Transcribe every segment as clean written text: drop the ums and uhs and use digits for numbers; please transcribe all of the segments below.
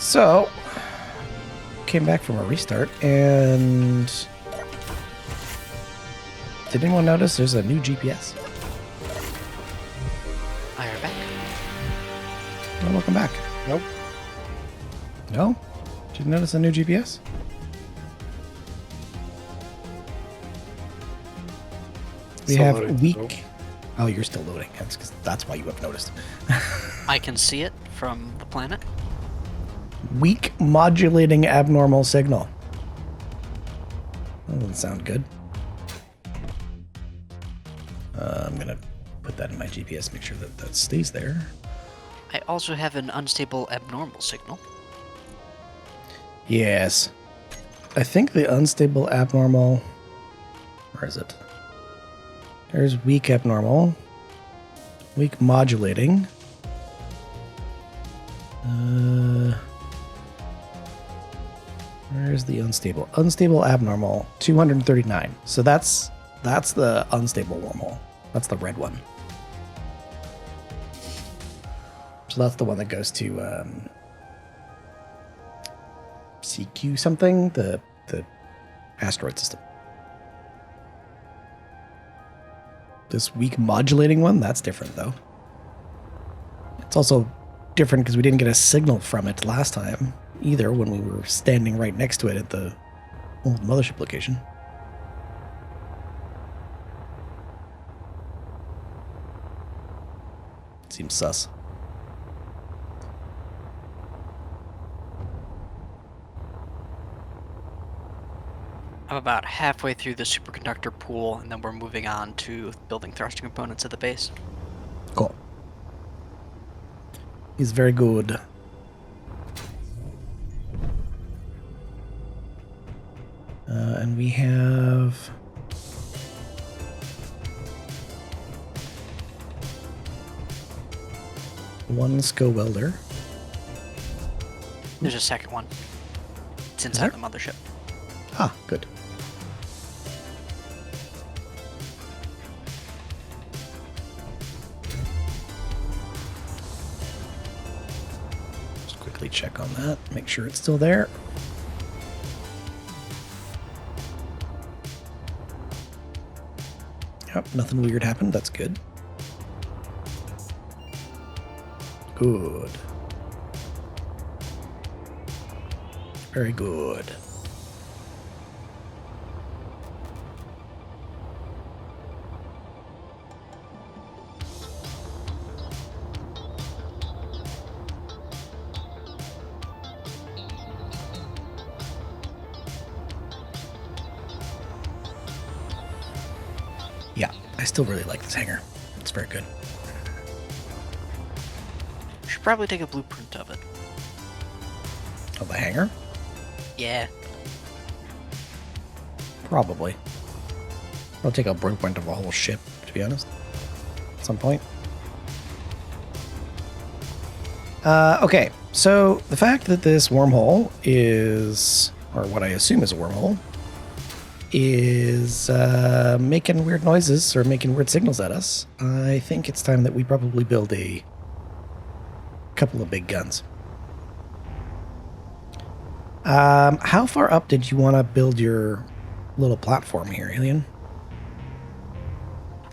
So, came back from a restart, and did anyone notice there's a new GPS? I are back. Oh, welcome back. Nope. No? Did you notice a new GPS? We Still have loading. weak... Nope. Oh, you're still loading. That's why you have noticed. I can see it from the planet. Weak modulating abnormal signal. That doesn't sound good. I'm going to put that in my GPS, make sure that that stays there. I also have an unstable abnormal signal. Yes. I think the unstable abnormal... Where is it? There's weak abnormal. Weak modulating. Where's the unstable? Unstable abnormal, 239. So that's the unstable normal. That's the red one. So that's the one that goes to CQ something, the asteroid system. This weak modulating one, that's different though. It's also different because we didn't get a signal from it last time either when we were standing right next to it at the old mothership location. Seems sus. I'm about halfway through the superconductor pool, and then we're moving on to building thruster components at the base. Cool. He's very good. And we have... one SCO welder. There's a second one. It's inside the mothership. Ah, good. Just quickly check on that, make sure it's still there. Yep, nothing weird happened, that's good. Good. Very good. Yeah, I still really like this hangar. It's very good. Should probably take a blueprint of it. Oh, the hangar? Yeah. Probably. I'll take a blueprint of a whole ship, to be honest. At some point. Okay, so the fact that this wormhole is, or what I assume is a wormhole, is making weird noises or making weird signals at us, I think it's time that we probably build a couple of big guns. How far up did you want to build your little platform here, Alien?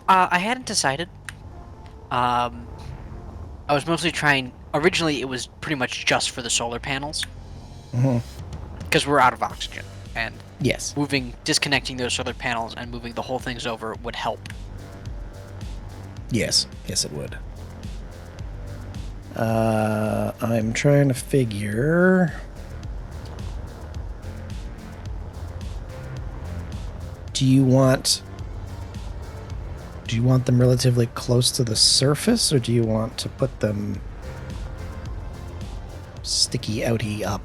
I hadn't decided. I was mostly trying... Originally, it was pretty much just for the solar panels. Because we're out of oxygen. And Yes. disconnecting those solar panels and moving the whole things over would help. Yes. Yes, it would. I'm trying to figure... Do you want them relatively close to the surface, or do you want to put them sticky outy up?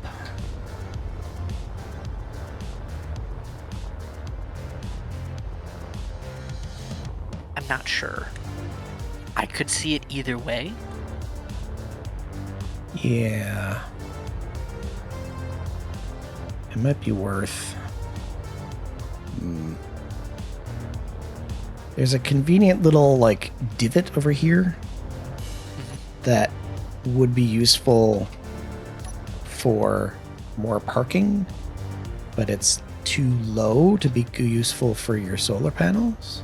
I'm not sure. I could see it either way. Yeah. It might be worth... There's a convenient little, like, divot over here that would be useful for more parking, but it's too low to be useful for your solar panels.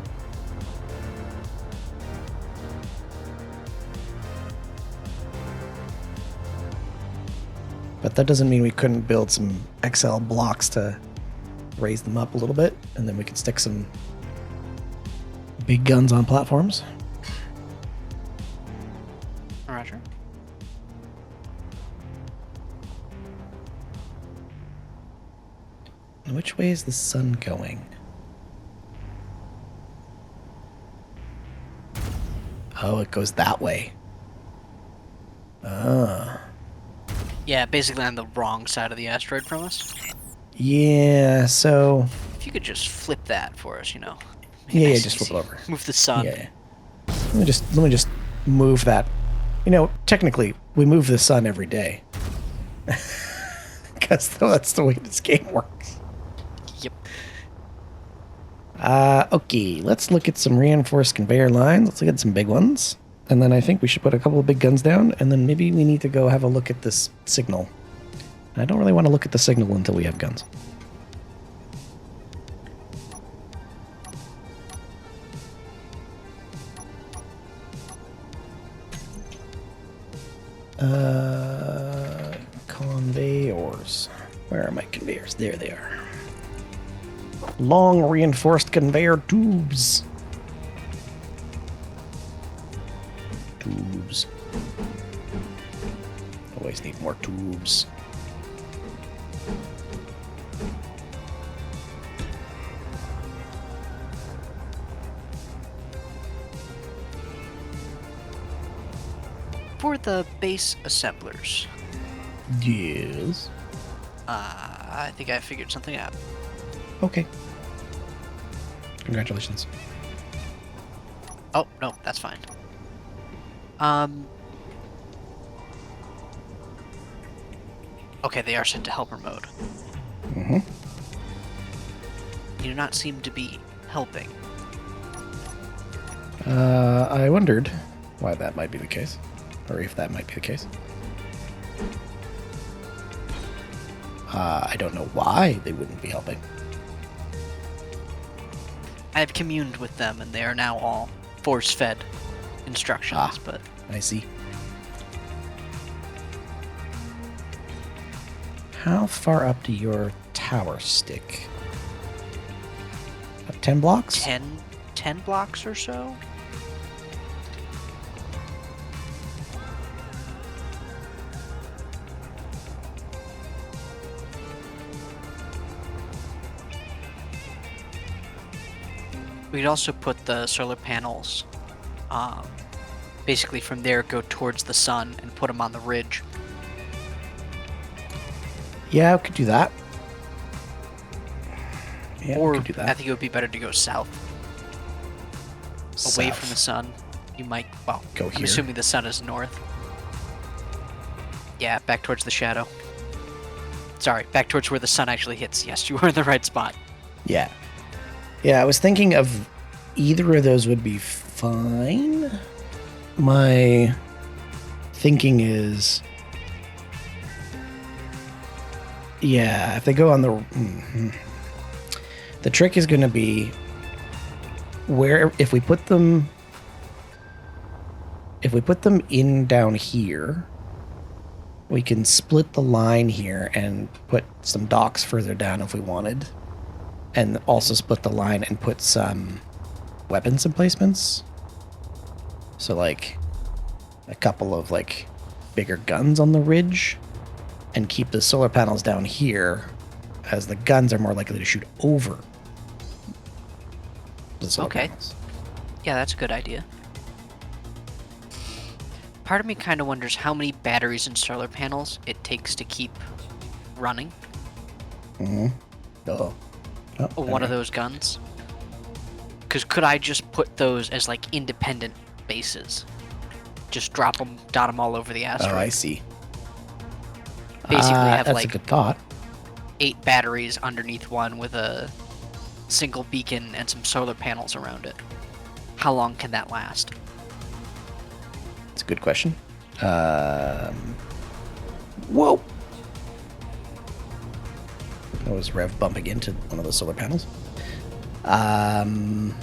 But that doesn't mean we couldn't build some XL blocks to raise them up a little bit, and then we could stick some big guns on platforms. Roger. Which way is the sun going? Oh, it goes that way. Ah. Yeah, basically on the wrong side of the asteroid from us. Yeah, so... If you could just flip that for us, Yeah, nice just and flip it easy. over. Move the sun. Yeah. Let me just move that. Technically, we move the sun every day. Because that's the way this game works. Yep. Okay, let's look at some reinforced conveyor lines. Let's look at some big ones. And then I think we should put a couple of big guns down, and then maybe we need to go have a look at this signal. I don't really want to look at the signal until we have guns. Conveyors. Where are my conveyors? There they are. Long reinforced conveyor tubes. Tubes. Always need more tubes. For the base assemblers, Yes. I think I figured something out. Okay. Congratulations. Oh, no, that's fine. Okay, they are set to helper mode. Mm-hmm. You do not seem to be helping. I wondered why that might be the case. Or if that might be the case. I don't know why they wouldn't be helping. I have communed with them, and they are now all force-fed instructions, but... I see. How far up to your tower stick? Up 10 blocks? 10 blocks or so? We could also put the solar panels, basically from there go towards the sun and put them on the ridge. Yeah, we could do that. Yeah, Or we could do that. I think it would be better to go south, away South. from the sun. You might, well, Go I'm here. assuming the sun is north. Yeah, back towards the shadow. Sorry, back towards where the sun actually hits. Yes, you are in the right spot. Yeah. Yeah, I was thinking of either of those would be fine. My thinking is... Yeah, if they go on the... The trick is going to be where... If we put them in down here, we can split the line here and put some docks further down if we wanted. And also split the line and put some weapons emplacements. So like a couple of like bigger guns on the ridge, and keep the solar panels down here, as the guns are more likely to shoot over the solar panels. Yeah, that's a good idea. Part of me kind of wonders how many batteries and solar panels it takes to keep running one of those guns. Because could I just put those as like independent bases? Just drop them, dot them all over the asteroid. Oh, I see. Basically have that's like a good thought. 8 batteries underneath one with a single beacon and some solar panels around it. How long can that last? It's a good question. Whoa. was Rev bumping into one of the solar panels. I'm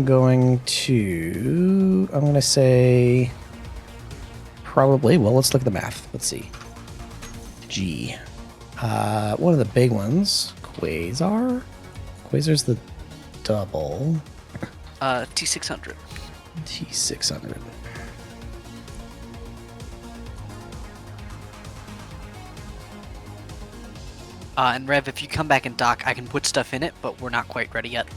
going to say probably, well, let's look at the math. Let's see. G. One of the big ones, Quasar. Quasar's the double. T600. T600. And Rev, if you come back and dock, I can put stuff in it, but we're not quite ready yet.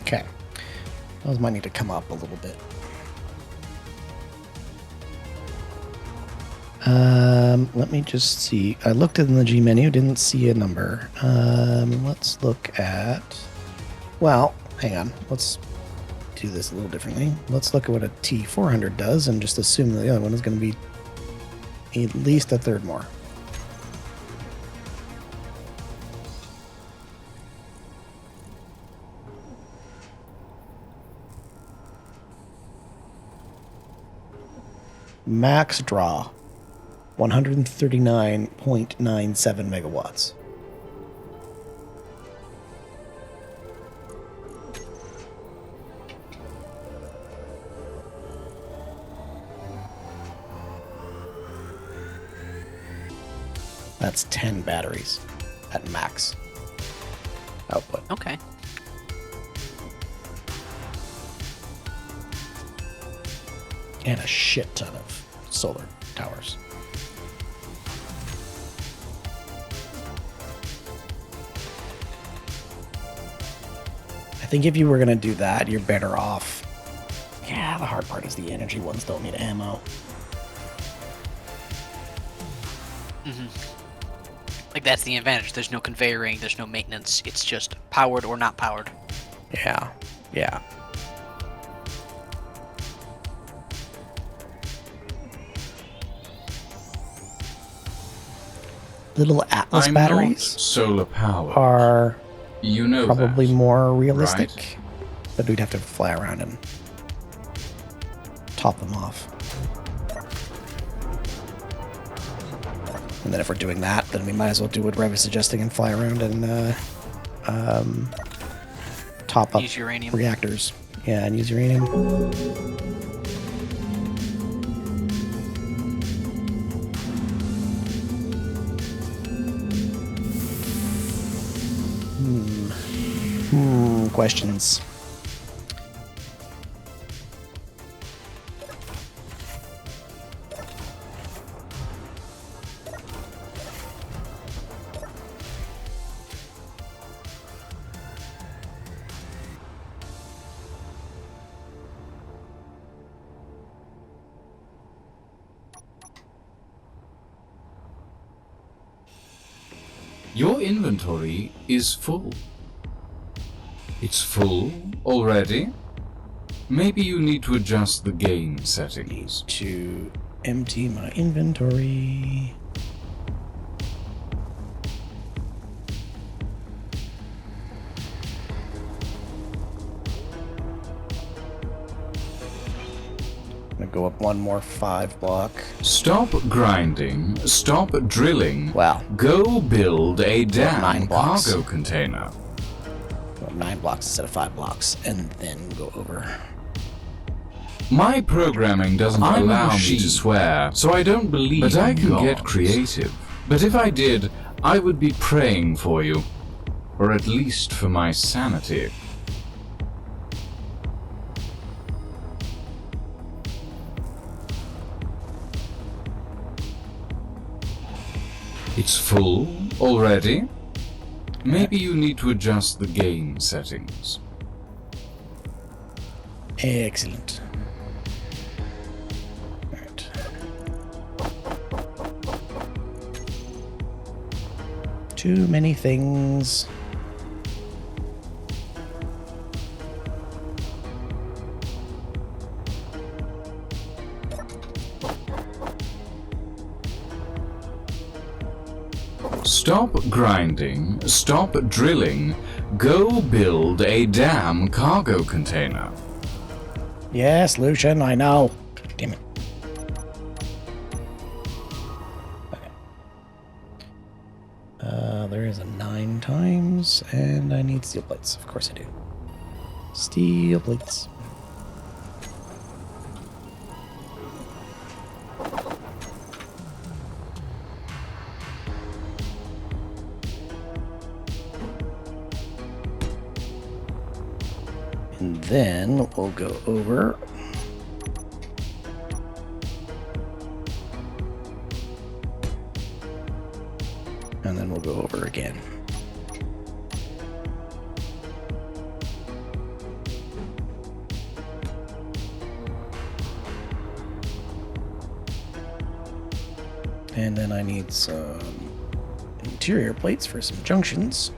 Okay. Those might need to come up a little bit. Let me just see. I looked in the G menu, didn't see a number. Let's look at... Well, hang on. Let's do this a little differently. Let's look at what a T400 does and just assume that the other one is going to be at least a third more. Max draw, 139.97 megawatts. That's 10 batteries at max output. Okay. And a shit ton of solar towers. I think if you were going to do that, you're better off. Yeah, the hard part is the energy ones don't need ammo. Like, that's the advantage. There's no conveying, there's no maintenance. It's just powered or not powered. Yeah, yeah. Little Atlas batteries solar power are probably that, more realistic, right? But we'd have to fly around and top them off. And then if we're doing that, then we might as well do what Rev is suggesting and fly around and top up Use uranium. reactors. Yeah, and use uranium. Questions. Your inventory is full. It's full already? Maybe you need to adjust the game settings. To empty my inventory. I'm gonna go up one more 5 block. Stop grinding, stop drilling. Well, go build a 9 damn blocks. cargo container. Go up 9 blocks instead of 5 blocks, and then go over. My programming doesn't allow me to swear, so I don't believe. But I can get creative. But if I did, I would be praying for you. Or at least for my sanity. It's full already? Maybe you need to adjust the game settings. Excellent. Alright. Too many things. Stop grinding, stop drilling, go build a damn cargo container. Yes, Lucian, I know. Damn it. Okay. There is a 9 times, and I need steel plates. Of course I do. Steel plates. And then we'll go over. And then we'll go over again. And then I need some interior plates for some junctions.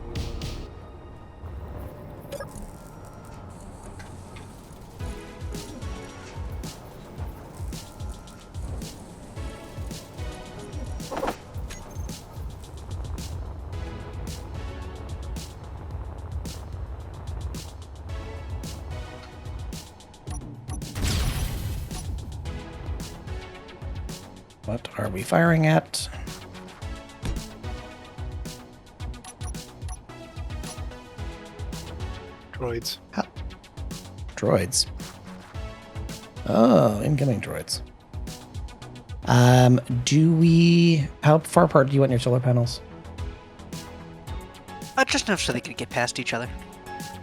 What are we firing at? Droids. Droids. Oh, incoming droids. How far apart do you want your solar panels? Just enough so they could get past each other.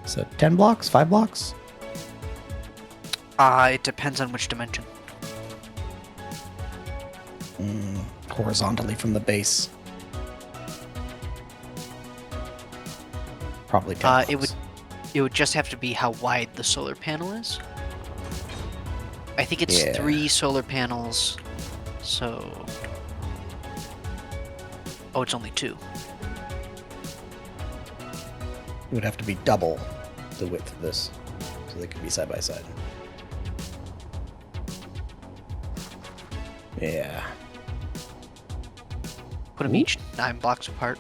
So 10 blocks, 5 blocks? It depends on which dimension. Horizontally from the base. Probably 10 blocks. It would just have to be how wide the solar panel is. I think it's 3 solar panels, so... Oh, it's only 2. It would have to be double the width of this, so they could be side by side. Yeah. Put them each 9 blocks apart.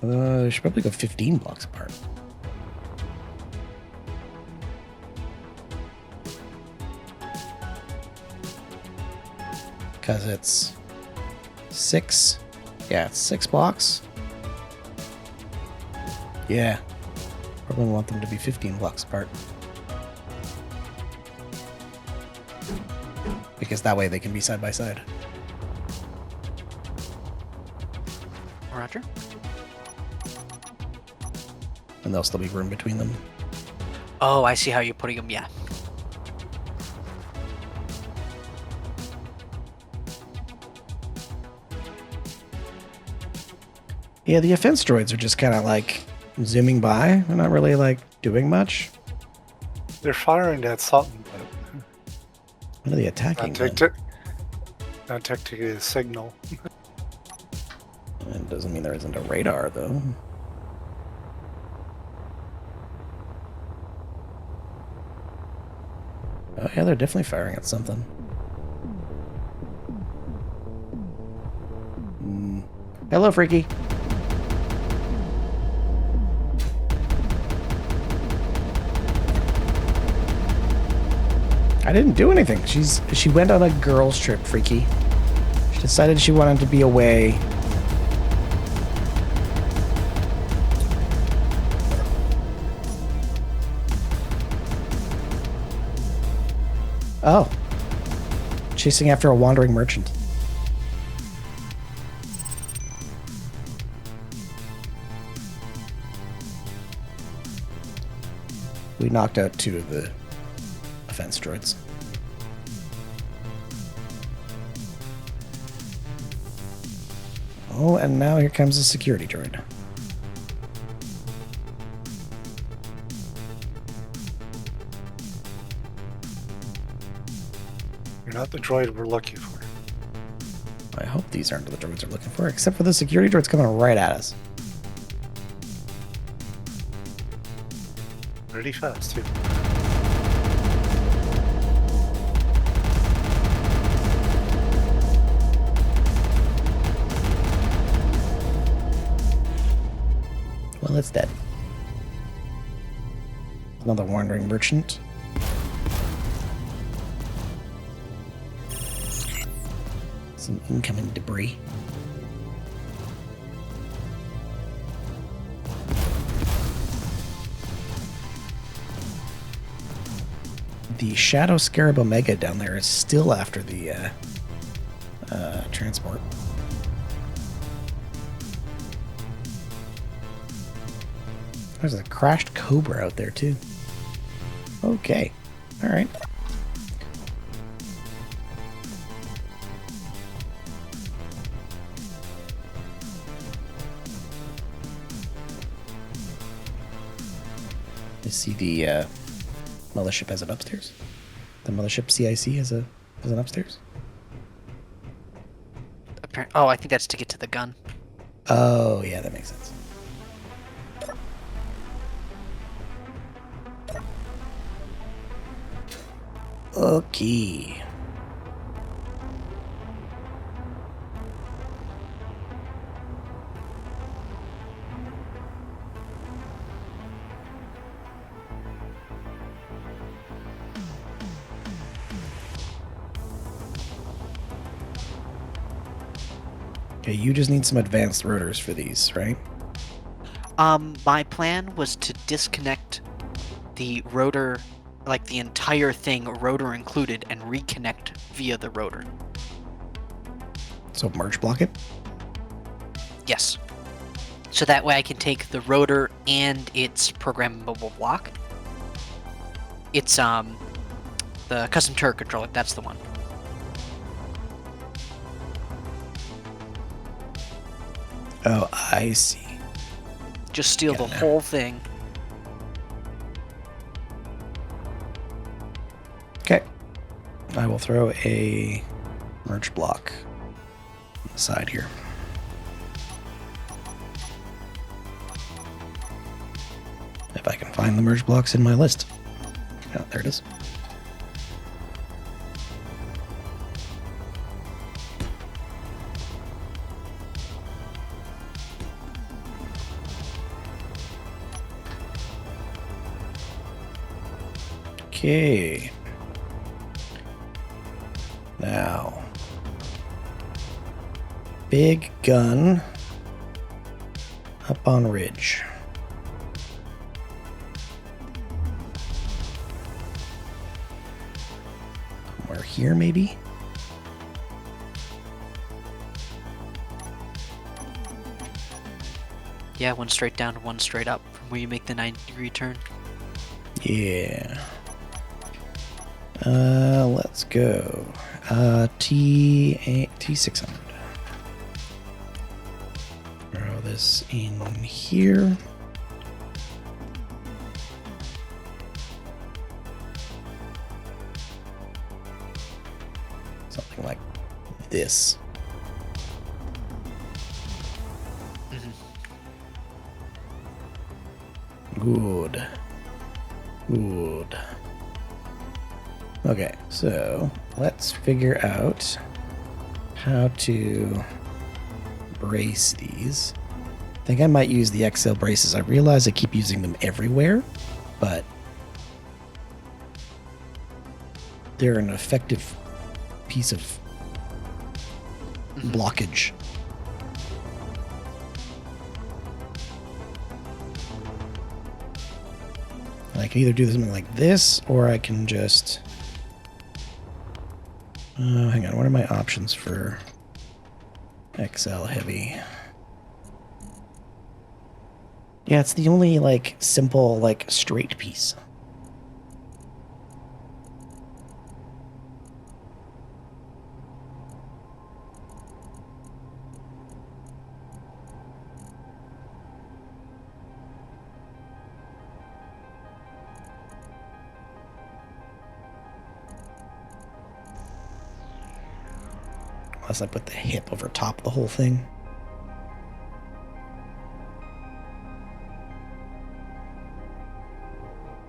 They should probably go 15 blocks apart. Because it's 6. Yeah, it's 6 blocks. Yeah. Probably want them to be 15 blocks apart. Because that way they can be side by side. Roger. And there'll still be room between them. Oh, I see how you're putting them, yeah. Yeah, the offense droids are just kind of like zooming by. They're not really like doing much. They're firing at something, but What are they attacking? not technically a signal. It doesn't mean there isn't a radar, though. Oh, yeah, they're definitely firing at something. Hello, Freaky. I didn't do anything. She went on a girls' trip, Freaky. She decided she wanted to be away. Oh. Chasing after a wandering merchant. We knocked out 2 of the offense droids. Oh, and now here comes a security droid. You're not the droid we're looking for. I hope these aren't the droids we're looking for, except for the security droids coming right at us. Pretty fast, too. it's dead. Another wandering merchant. Some incoming debris. The Shadow Scarab Omega down there is still after the transport. There's a crashed Cobra out there, too. Okay. Alright. I see the mothership has it upstairs. The mothership CIC has an upstairs. Oh, I think that's to get to the gun. Oh, yeah, that makes sense. Okay. Okay, you just need some advanced rotors for these, right? My plan was to disconnect the rotor, like the entire thing, rotor included, and reconnect via the rotor. So merge block it? Yes. So that way I can take the rotor and its programmable block. It's the custom turret controller, that's the one. Oh, I see. Just steal Get the in there. whole thing. Okay. I will throw a merge block on the side here. If I can find the merge blocks in my list. Oh, there it is. Okay. Now. Big gun up on ridge. Somewhere here, maybe? Yeah, one straight down and one straight up from where you make the 90-degree turn. Yeah. Let's go. T600. Throw this in here. Something like this. Good. Good. Okay, so let's figure out how to brace these. I think I might use the XL braces. I realize I keep using them everywhere, but they're an effective piece of blockage. I can either do something like this, or I can just... hang on, what are my options for XL heavy? Yeah, it's the only, like, simple, like, straight piece. Unless I put the hip over top of the whole thing.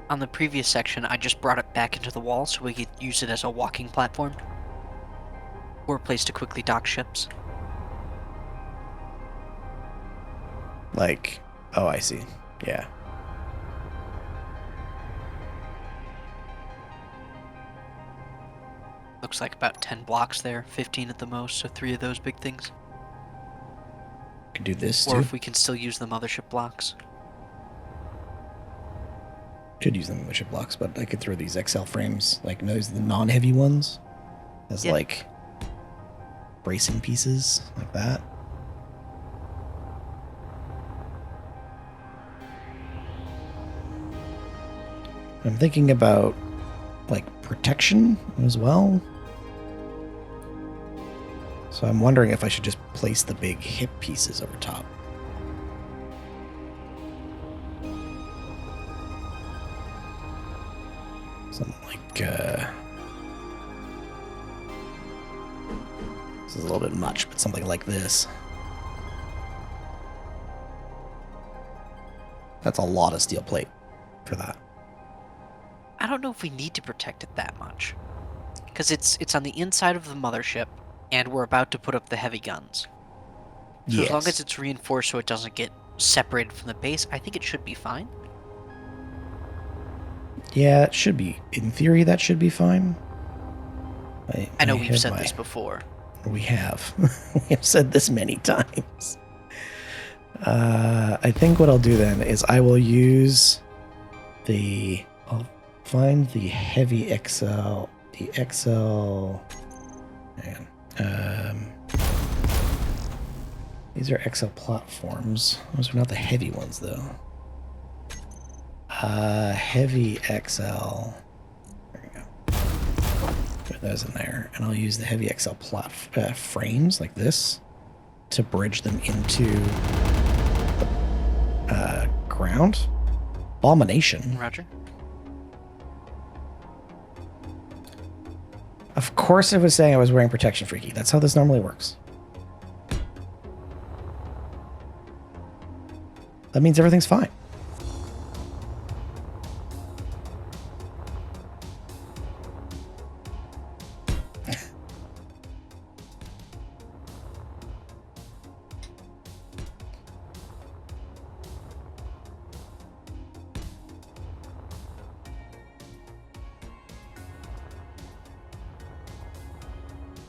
On the previous section, I just brought it back into the wall so we could use it as a walking platform. Or a place to quickly dock ships. Like, oh, I see. Yeah. Looks like about 10 blocks there, 15 at the most, so 3 of those big things. Could do this Or too. if we can still use the mothership blocks. Could use them in mothership blocks, but I could throw these XL frames, like those the non-heavy ones, as Yeah. like bracing pieces, like that. I'm thinking about like protection as well. So I'm wondering if I should just place the big hip pieces over top. Something like, this is a little bit much, but something like this. That's a lot of steel plate for that. I don't know if we need to protect it that much. Because it's on the inside of the mothership, and we're about to put up the heavy guns. So as long as it's reinforced so it doesn't get separated from the base, I think it should be fine. Yeah, it should be. In theory, that should be fine. I know we've said this before. We have. We have said this many times. I think what I'll do then is I will use I'll find the heavy XL, the XL, hang on. These are XL platforms. Those are not the heavy ones though. Heavy XL. There we go. Put those in there, and I'll use the heavy XL frames like this to bridge them into the ground. Abomination. Roger. Of course, I was saying I was wearing protection, Freaky. That's how this normally works. That means everything's fine.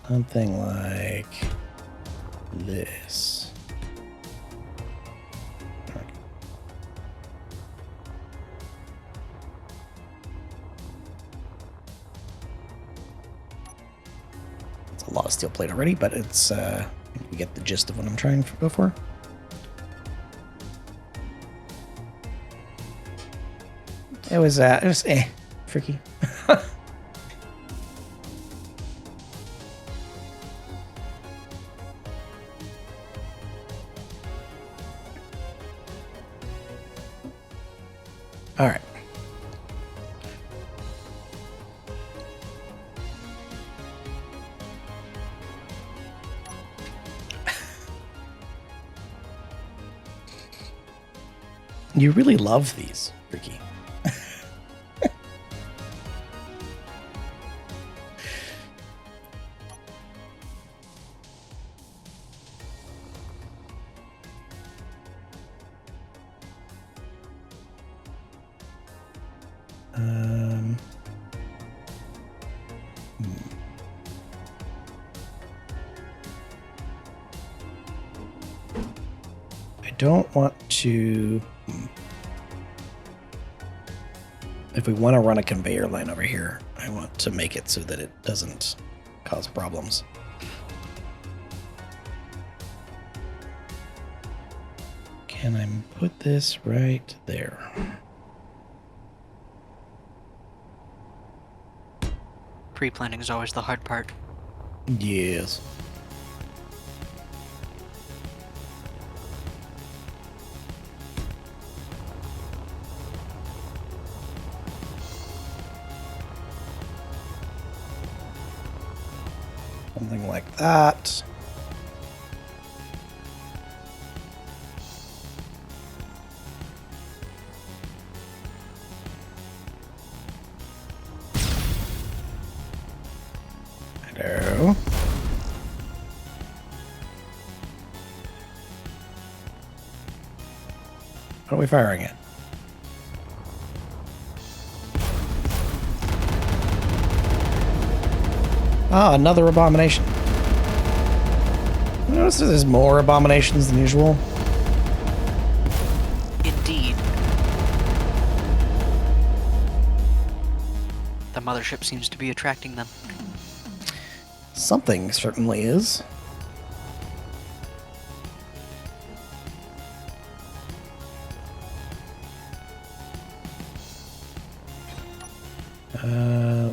Something like this. It's a lot of steel plate already, but it's you get the gist of what I'm trying to go for. It was freaky. All right. You really love these, Ricky. I don't want to. If we want to run a conveyor line over here, I want to make it so that it doesn't cause problems. Can I put this right there? Pre-planning is always the hard part. Yes. Something like that. Hello. What are we firing at? Ah, another abomination. Notice there's more abominations than usual. Indeed. The mothership seems to be attracting them. Something certainly is.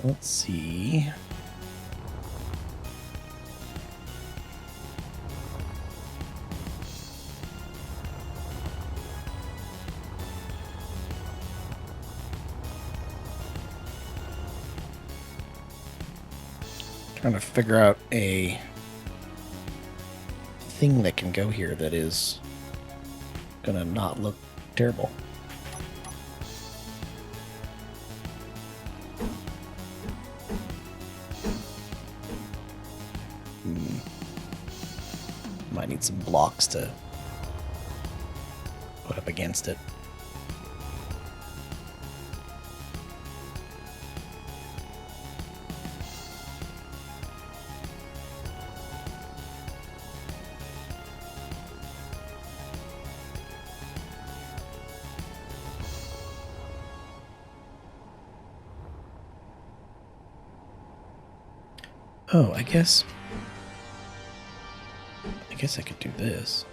Let's see. Trying to figure out a thing that can go here that is gonna not look terrible. Might need some blocks to put up against it. Oh, I guess I could do this.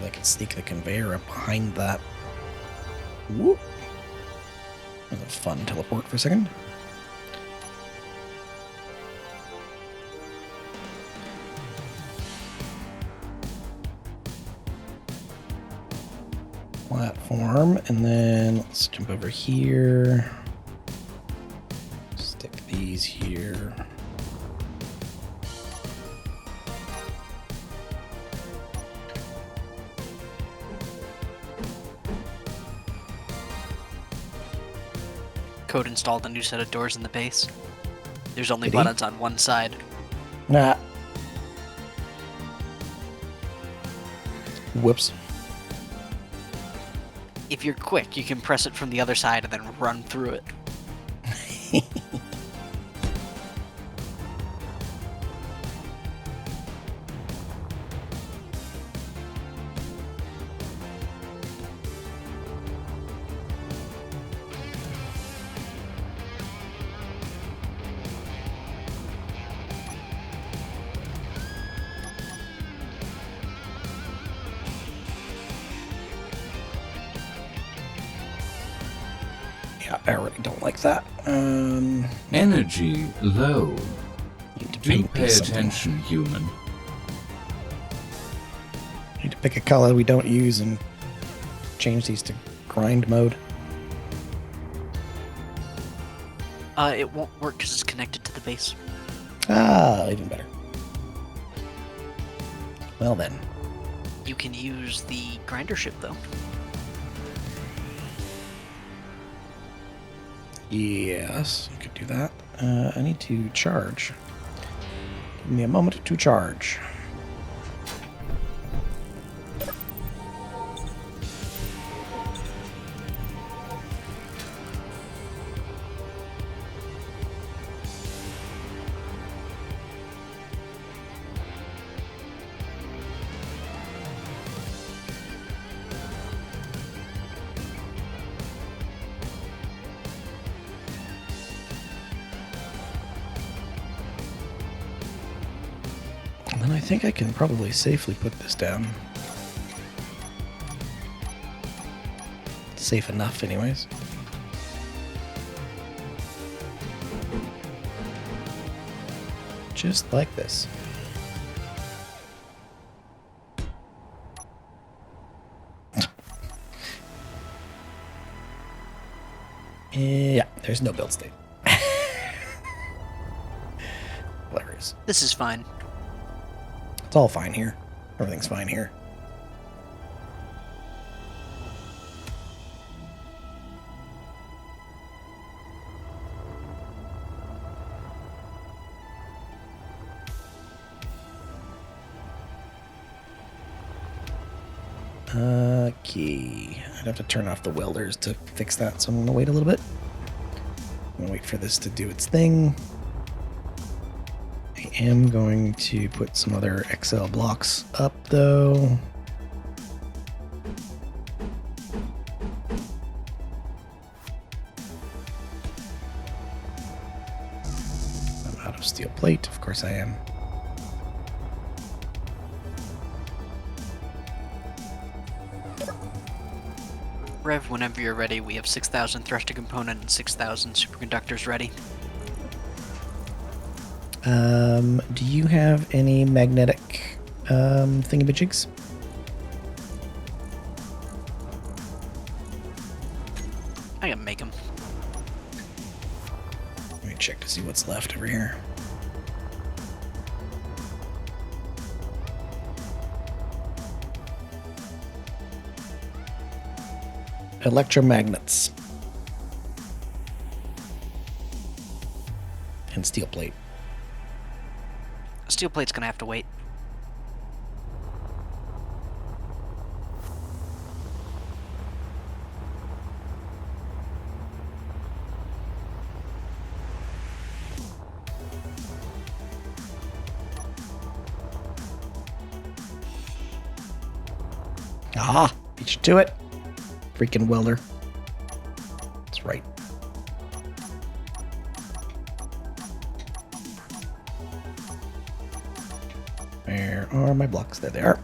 I could sneak the conveyor up behind that. Whoop. That was a fun teleport for a second. Platform, and then let's jump over here. Stick these here. Code installed a new set of doors in the base. There's only Did he? buttons on one side. Nah. Whoops. If you're quick, you can press it from the other side and then run through it. Yeah, I really don't like that. Energy low. Need to Do paint pay these something. attention, human. Need to pick a color we don't use and change these to grind mode. It won't work because it's connected to the base. Ah, even better. Well then. You can use the grinder ship, though. Yes, I could do that. I need to charge. Give me a moment to charge. And then I think I can probably safely put this down. Safe enough, anyways. Just like this. Yeah, there's no build state. Hilarious. This is fine. It's all fine here. Everything's fine here. Okay. I'd have to turn off the welders to fix that, so I'm going to wait a little bit. I'm going to wait for this to do its thing. I am going to put some other XL blocks up, though. I'm out of steel plate. Of course I am. Rev, whenever you're ready, we have 6,000 thruster component and 6,000 superconductors ready. Do you have any magnetic thingamajigs? I can make them. Let me check to see what's left over here. Electromagnets. And steel plate. Steel plate's gonna have to wait. Aha! Beat you to it. Freaking welder. That's right. Where are my blocks? There they are.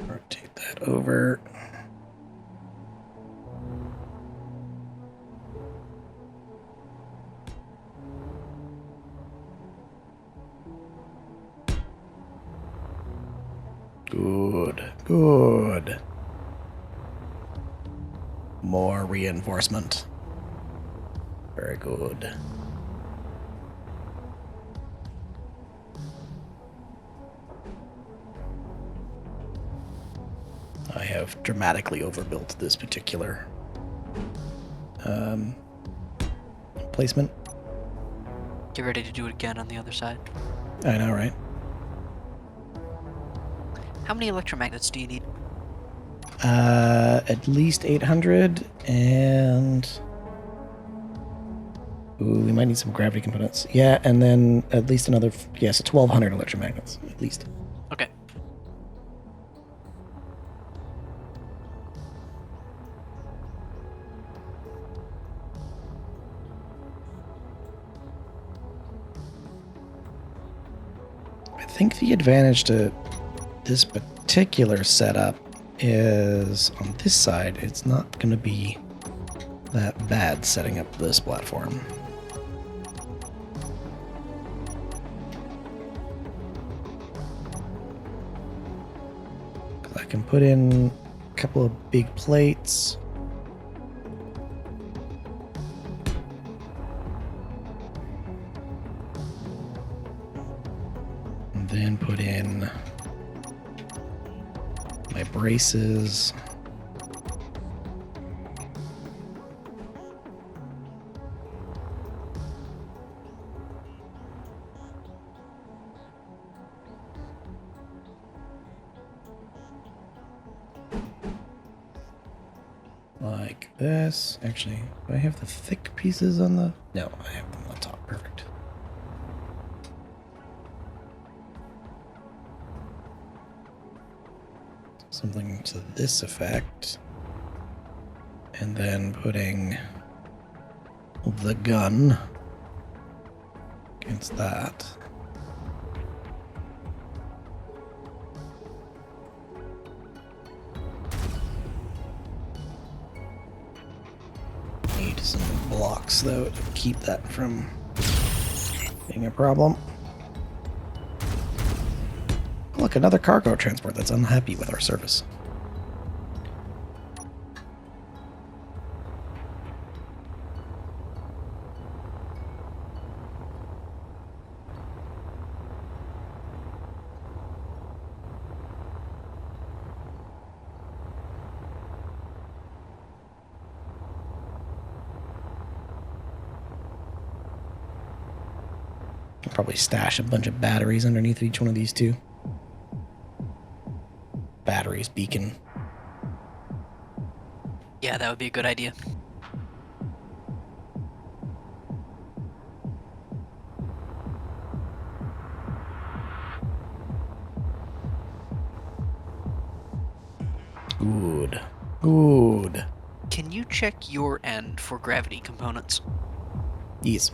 Rotate that over. Good, good. More reinforcement. Very good. I have dramatically overbuilt this particular placement. Get ready to do it again on the other side. I know, right? How many electromagnets do you need? At least 800, and ooh, we might need some gravity components. Yeah, and then at least another, yes, 1,200 electromagnets, at least. Okay. I think the advantage to this particular setup is on this side, it's not going to be that bad setting up this platform. I can put in a couple of big plates. And then put in my braces. Like this. Actually, do I have the thick pieces on the... No, I have them on the top. Perfect. Something to this effect. And then putting the gun against that. Need some blocks, though, to keep that from being a problem. Look, another cargo transport that's unhappy with our service. Probably stash a bunch of batteries underneath each one of these two. Batteries, beacon. Yeah, that would be a good idea. Good. Good. Can you check your end for gravity components? Yes.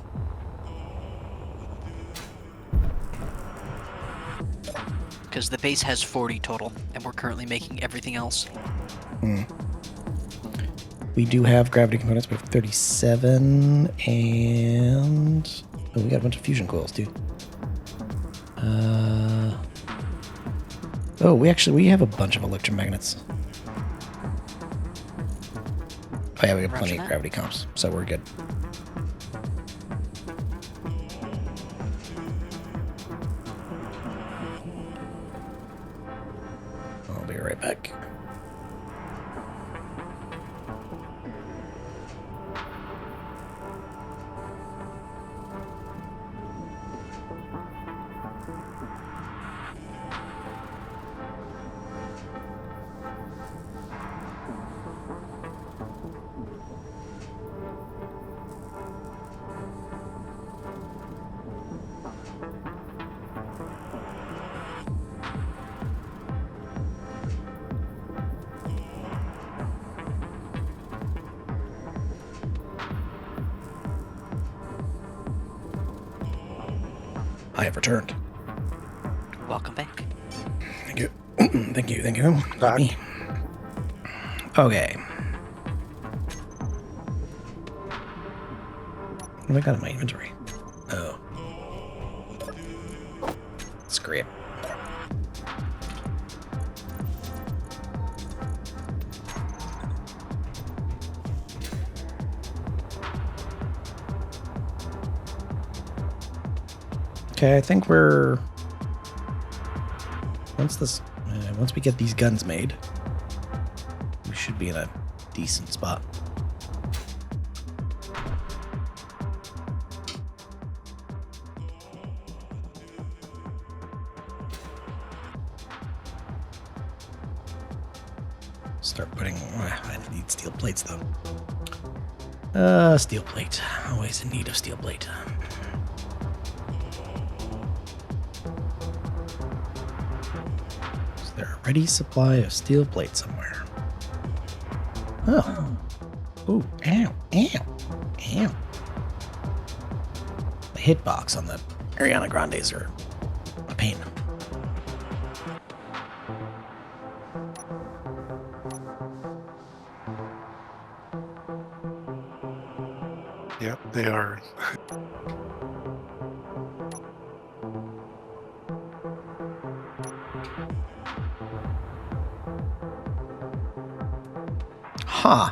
Because the base has 40 total, and we're currently making everything else. We do have gravity components. We have 37, and oh, we got a bunch of fusion coils too. Oh, we have a bunch of electromagnets. Oh yeah, we got plenty Roger of that. gravity comps, so we're good. I'll be right back. I have returned. Welcome back. Thank you. Thank you. Thank you. Back. Okay. What have I got in my inventory? Oh. Scrape. Okay, I think we're... Once we get these guns made, we should be in a decent spot. Start putting... I need steel plates, though. Steel plate. Always in need of steel plate. Is there a ready supply of steel plate somewhere? Oh. Ooh, ow, ow, ow. The hitbox on the Ariana Grandes are a pain. Yep, they are. Huh.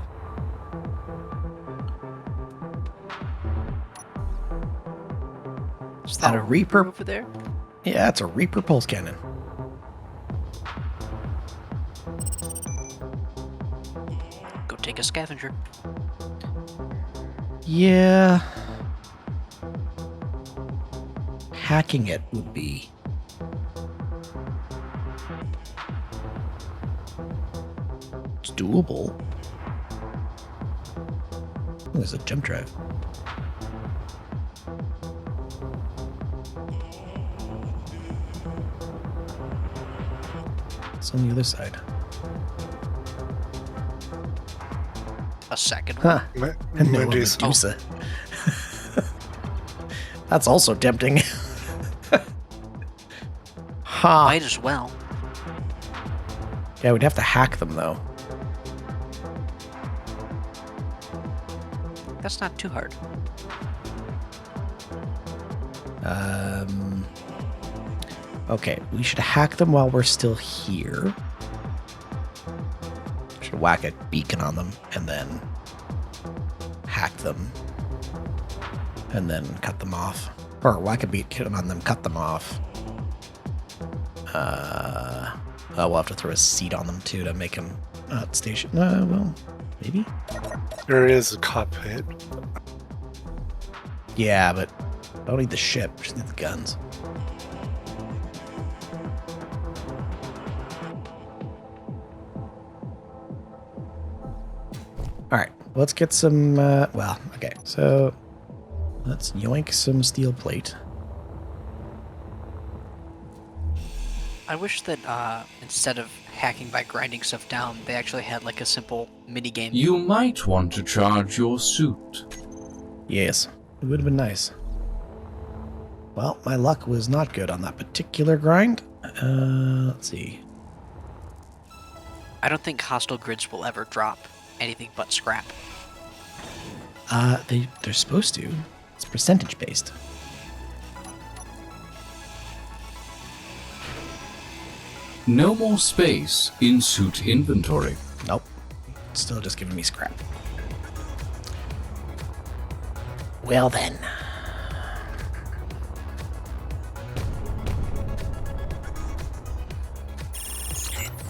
Is that A a Reaper? Reaper over there? Yeah, it's a Reaper pulse cannon. Go take a scavenger. Yeah. Hacking it would be... It's doable. Oh, there's a jump drive. It's on the other side. A second one. Huh. Ma- And no Medusa. Medusa. That's also tempting. Huh. Might as well. Yeah, we'd have to hack them, though. That's not too hard. Okay, we should hack them while we're still here. Should whack a beacon on them and then hack them. And then cut them off. Or whack a beacon on them, cut them off. We'll have to throw a seat on them too to make them not station. Well, maybe? There is a cockpit. Yeah, but I don't need the ship, just need the guns. Alright, let's get some, well, okay, so let's yoink some steel plate. I wish that instead of hacking by grinding stuff down, they actually had like a simple mini game. You might want to charge your suit. Yes, it would have been nice. Well, my luck was not good on that particular grind. Let's see. I don't think hostile grids will ever drop anything but scrap. They're supposed to. It's percentage based. No more space in suit inventory. Nope. Still just giving me scrap. Well then.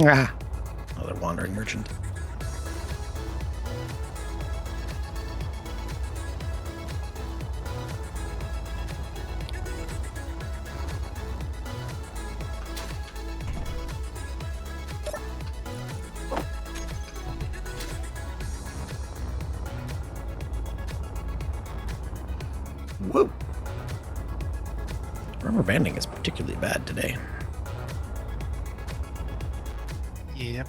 Ah, another wandering merchant. Whoa. Rubber banding is particularly bad today. Yep.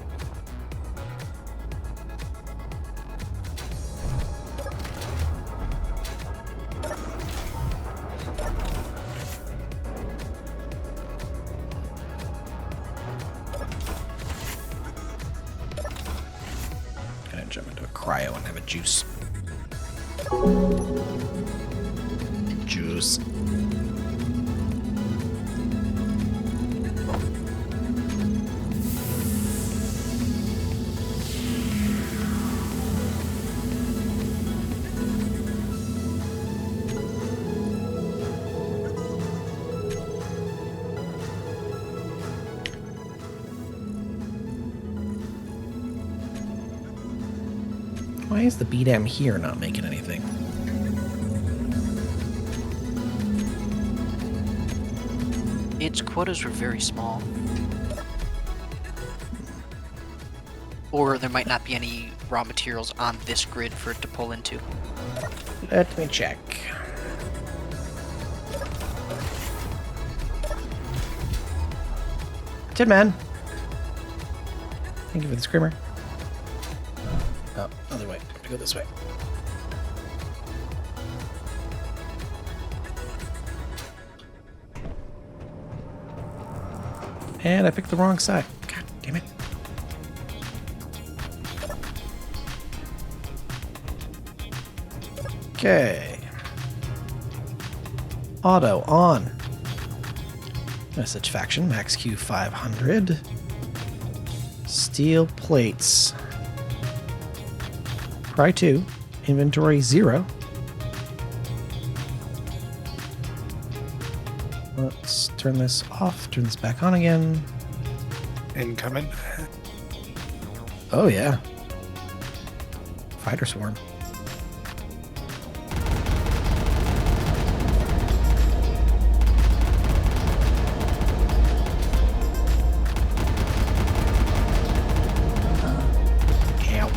Gonna jump into a cryo and have a juice. Juice. Why is the BDAM here not making anything? Its quotas were very small. Or there might not be any raw materials on this grid for it to pull into. Let me check. Tin Man. Thank you for the screamer. Oh, other way. I go this way. And I picked the wrong side. God damn it. Okay. Auto on. Message faction, max Q 500. Steel plates. Pry 2. Inventory 0. Let's turn this off, turn this back on again. Incoming. Oh yeah. Fighter swarm. Ow.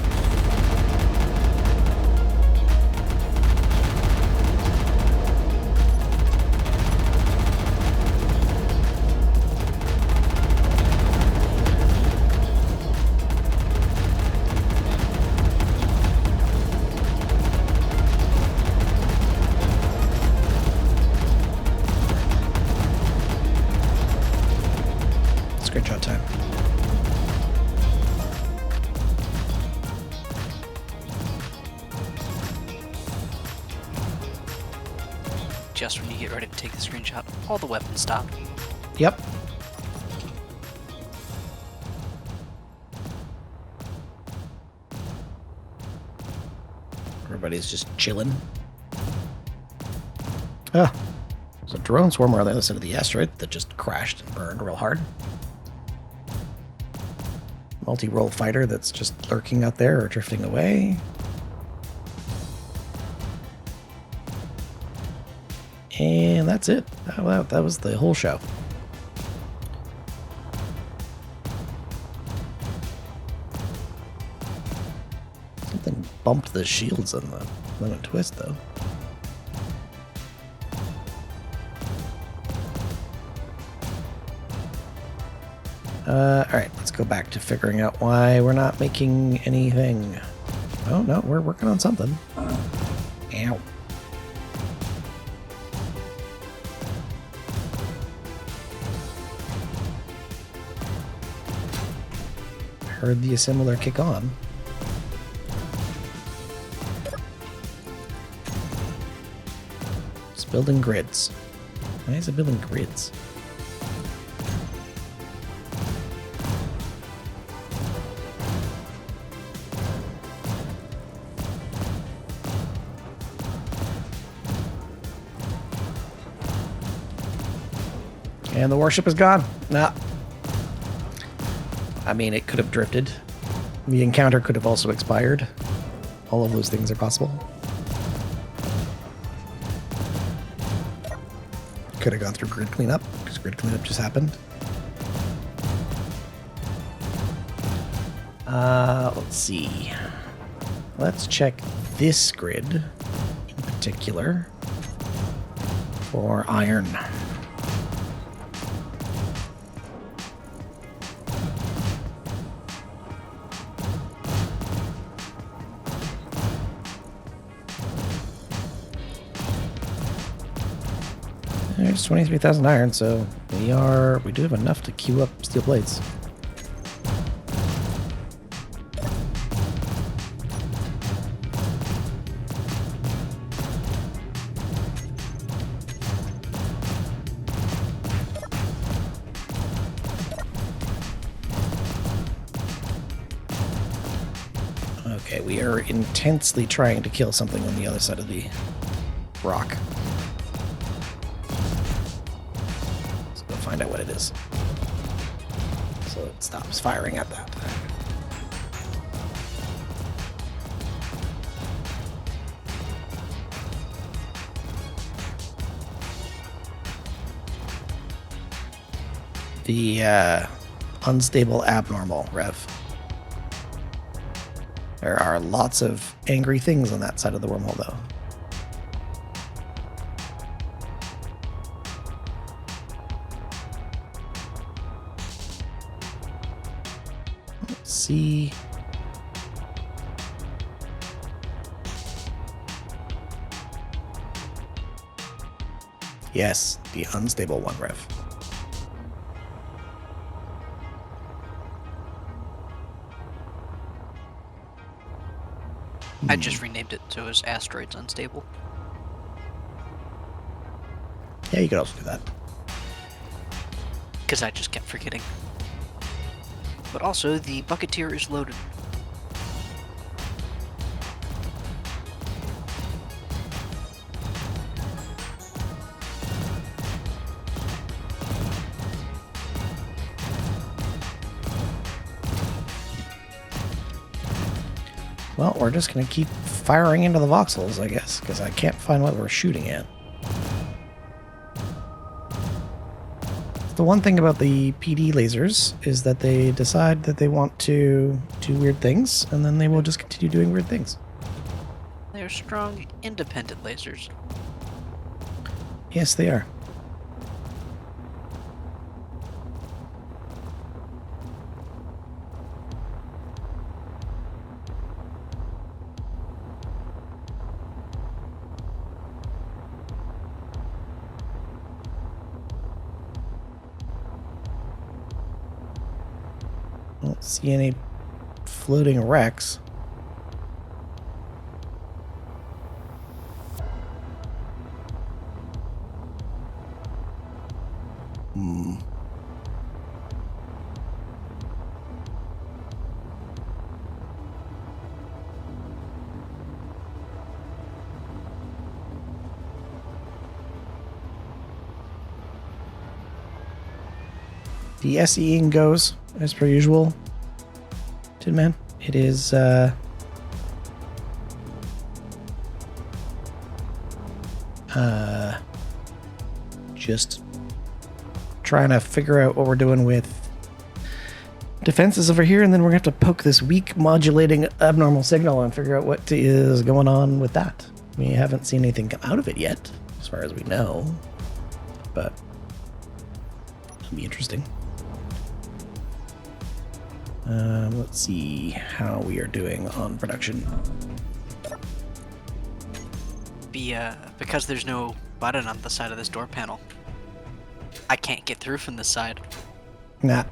Screenshot time. Just when you get ready to take the screenshot, all the weapons stop. Yep. Everybody's just chilling. Ah, there's a drone swarm on the other side of the asteroid that just crashed and burned real hard. Multi-role fighter that's just lurking out there or drifting away. And that's it. Oh, wow, that was the whole show. Something bumped the shields on the lemon twist, though. Alright, let's go back to figuring out why we're not making anything. Oh, no, we're working on something. Ow. Heard the assembler kick on. It's building grids. Why is it building grids? And the warship is gone. Nah. I mean, it could have drifted. The encounter could have also expired. All of those things are possible. Could have gone through grid cleanup, because grid cleanup just happened. Let's see. Let's check this grid in particular for iron. There's 23,000 iron, so we do have enough to queue up steel plates. Okay, we are intensely trying to kill something on the other side of the rock. Find out what it is. So it stops firing at that. The unstable abnormal rev. There are lots of angry things on that side of the wormhole, though. See. Yes, the unstable one rev. I just renamed it so it was Asteroids Unstable. Yeah, you could also do that. Because I just kept forgetting. But also, the Bucketeer is loaded. Well, we're just going to keep firing into the voxels, I guess, because I can't find what we're shooting at. The one thing about the PD lasers is that they decide that they want to do weird things, and then they will just continue doing weird things. They're strong, independent lasers. Yes, they are. I don't see any floating wrecks. The SEing goes, as per usual. Tin Man. It is, just trying to figure out what we're doing with defenses over here, and then we're going to have to poke this weak modulating abnormal signal and figure out what is going on with that. We haven't seen anything come out of it yet, as far as we know, but it'll be interesting. Let's see how we are doing on production. Because there's no button on the side of this door panel, I can't get through from this side. Nah.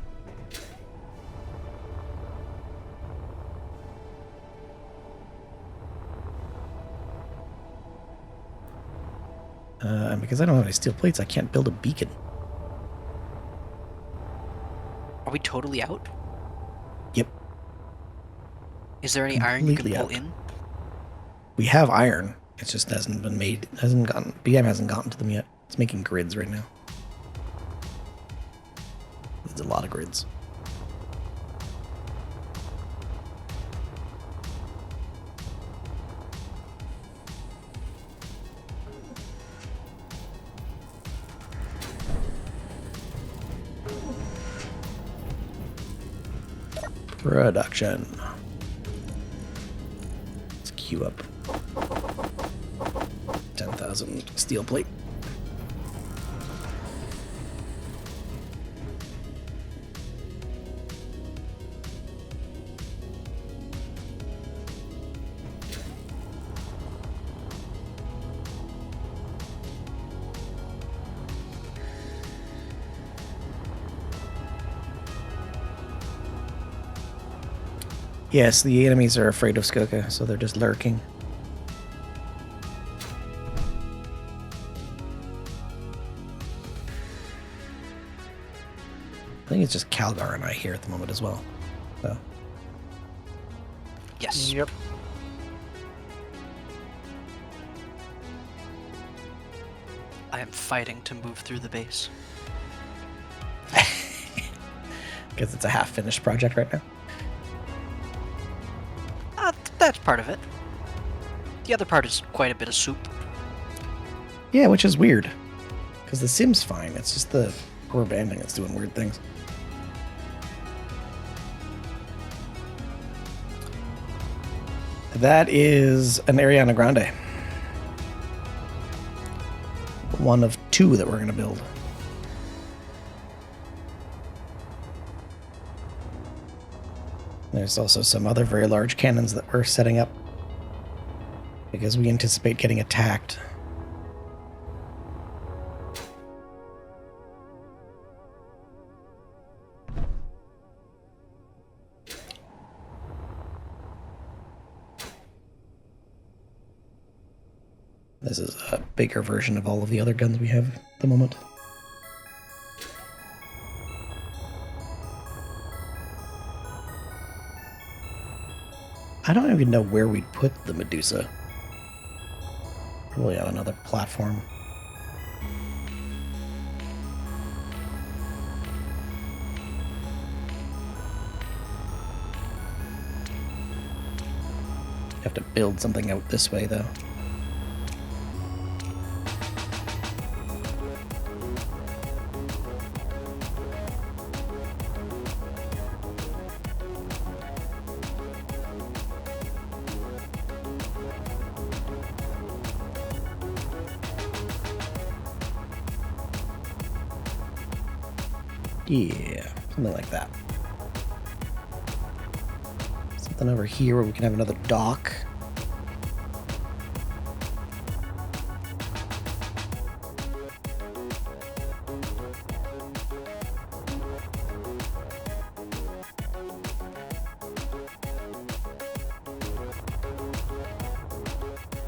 Because I don't have any steel plates, I can't build a beacon. Are we totally out? Yep. Is there any iron you can Completely pull out. in? We have iron. It just hasn't been made. BM hasn't gotten to them yet. It's making grids right now. There's a lot of grids. Production. Let's queue up 10,000 steel plate. Yes, the enemies are afraid of Skoka, so they're just lurking. I think it's just Calgar and I here at the moment as well. So Yes. Yep. I am fighting to move through the base. because it's a half-finished project right now. That's part of it. The other part is quite a bit of soup. Yeah, which is weird. Because the sim's fine. It's just the core banding that's doing weird things. That is an Ariana Grande. One of two that we're going to build. There's also some other very large cannons that we're setting up because we anticipate getting attacked. This is a bigger version of all of the other guns we have at the moment. I don't even know where we'd put the Medusa. Probably on another platform. Have to build something out this way, though. Yeah, something like that. Something over here where we can have another dock.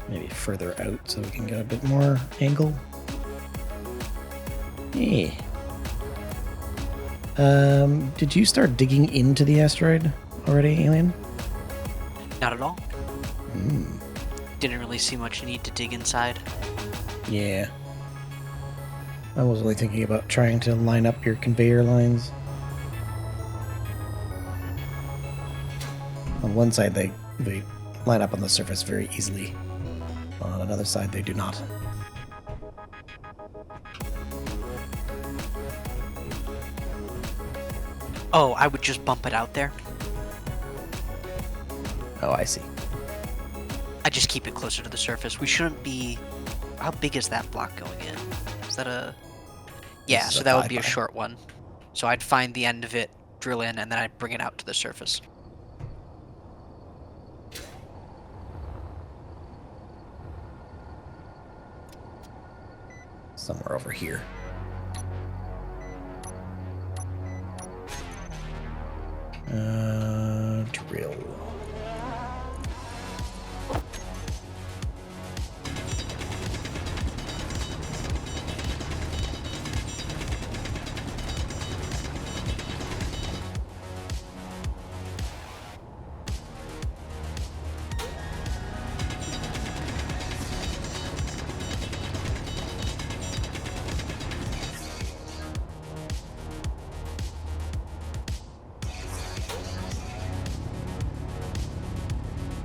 Maybe further out so we can get a bit more angle. Yeah. Did you start digging into the asteroid already, Alien? Not at all. Didn't really see much need to dig inside. Yeah. I was only thinking about trying to line up your conveyor lines. On one side, they line up on the surface very easily. On another side, they do not. Oh, I would just bump it out there. Oh, I see. I just keep it closer to the surface. We shouldn't be... How big is that block going in? Is that a... Yeah, This is so a that would be a 5x. short one. So I'd find the end of it, drill in, and then I'd bring it out to the surface. Somewhere over here. Drill.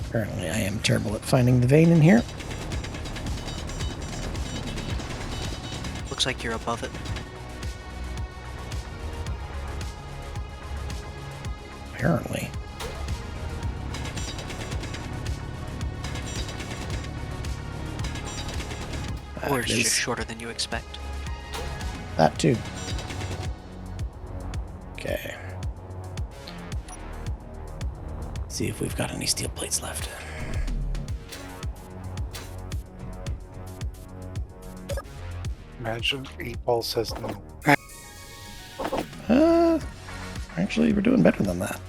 Apparently I am terrible at finding the vein in here. Looks like you're above it. Apparently. Or it's It just is. shorter than you expect. That too. Okay. See if we've got any steel plates left. Imagine 8-Ball says no. Actually, we're doing better than that.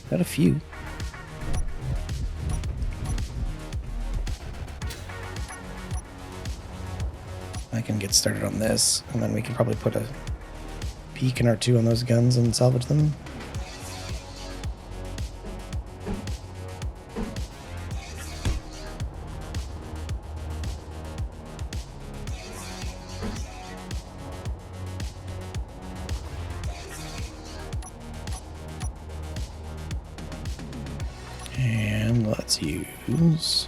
Got a few. I can get started on this, and then we can probably put a beacon or two on those guns and salvage them. And let's use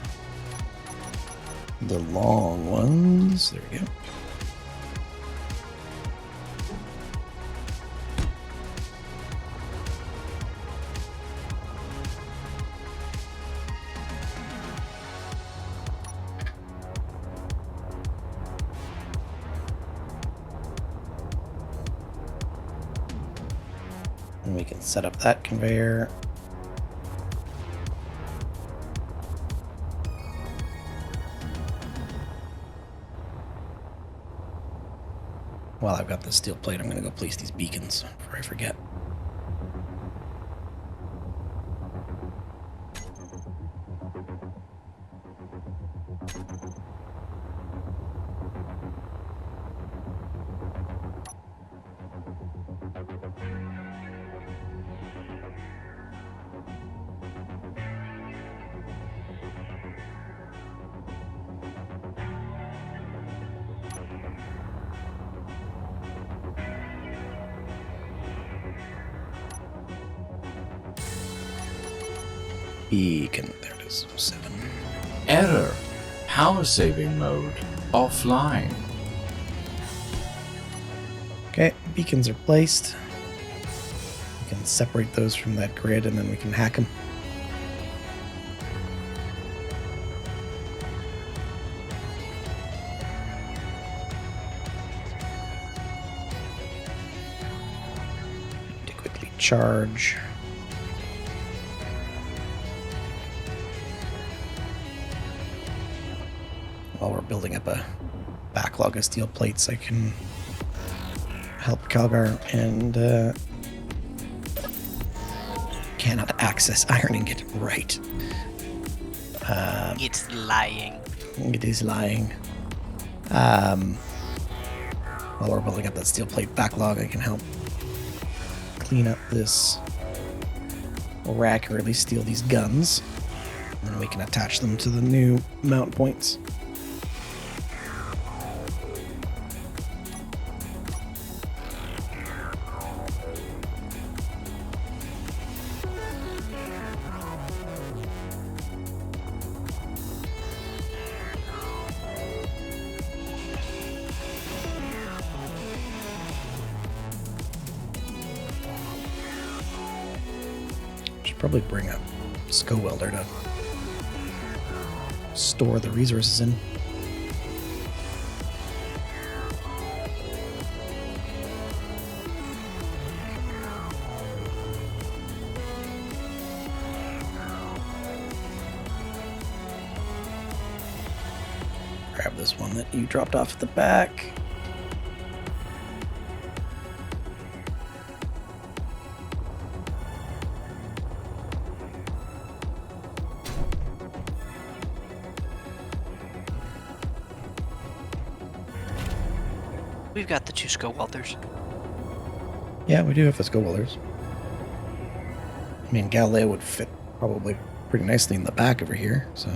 the long ones. There we go. And we can set up that conveyor. While I've got the steel plate, I'm going to go place these beacons before I forget. Beacon, there it is, 7. Error. Power saving mode. Offline. Okay, beacons are placed. We can separate those from that grid and then we can hack them. Need to quickly charge. While we're building up a backlog of steel plates, I can help Calgar and cannot access iron ingot. Right. It's lying. It is lying. While we're building up that steel plate backlog, I can help clean up this rack, or at least steal these guns. And then we can attach them to the new mount points. probably bring a SCO welder to store the resources in. Grab this one that you dropped off at the back. We've got the 2 SCO welders. Yeah, we do have the SCO welders. I mean, Galileo would fit probably pretty nicely in the back over here, so...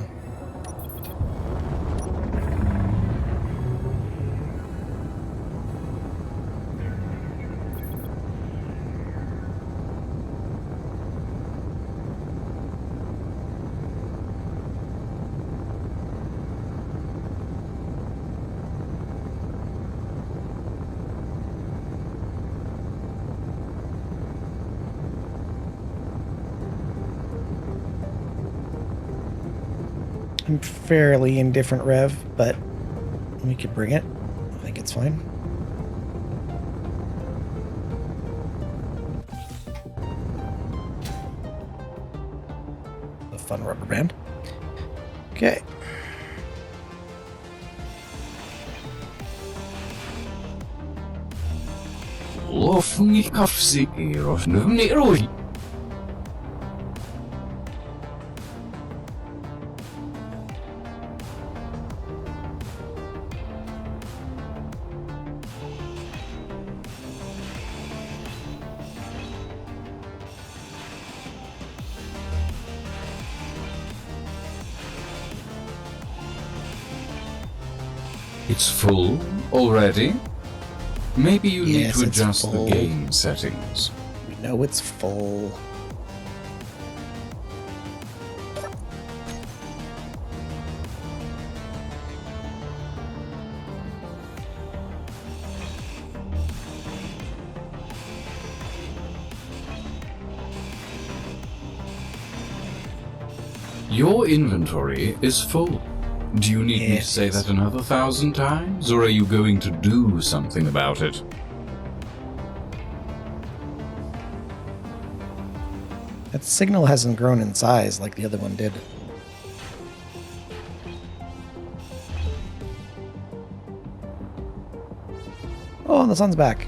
I'm fairly indifferent rev, but we could bring it. I think it's fine. A fun rubber band. Okay. It's full already? Maybe you need Yes, to it's adjust the full. game settings. We know it's full. Your inventory is full. Do you need me to Yes, say yes. that another 1,000 times, or are you going to do something about it? That signal hasn't grown in size like the other one did. Oh, and the sun's back.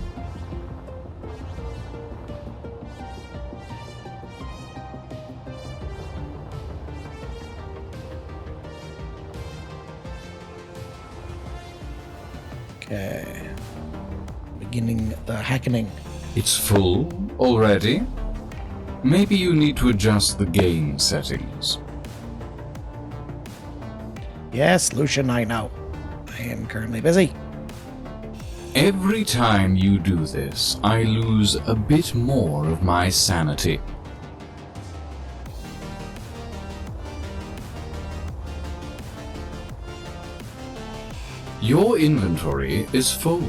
Okay. Beginning the hackening. It's full already? Maybe you need to adjust the game settings. Yes, Lucian, I know. I am currently busy. Every time you do this, I lose a bit more of my sanity. Your inventory is full.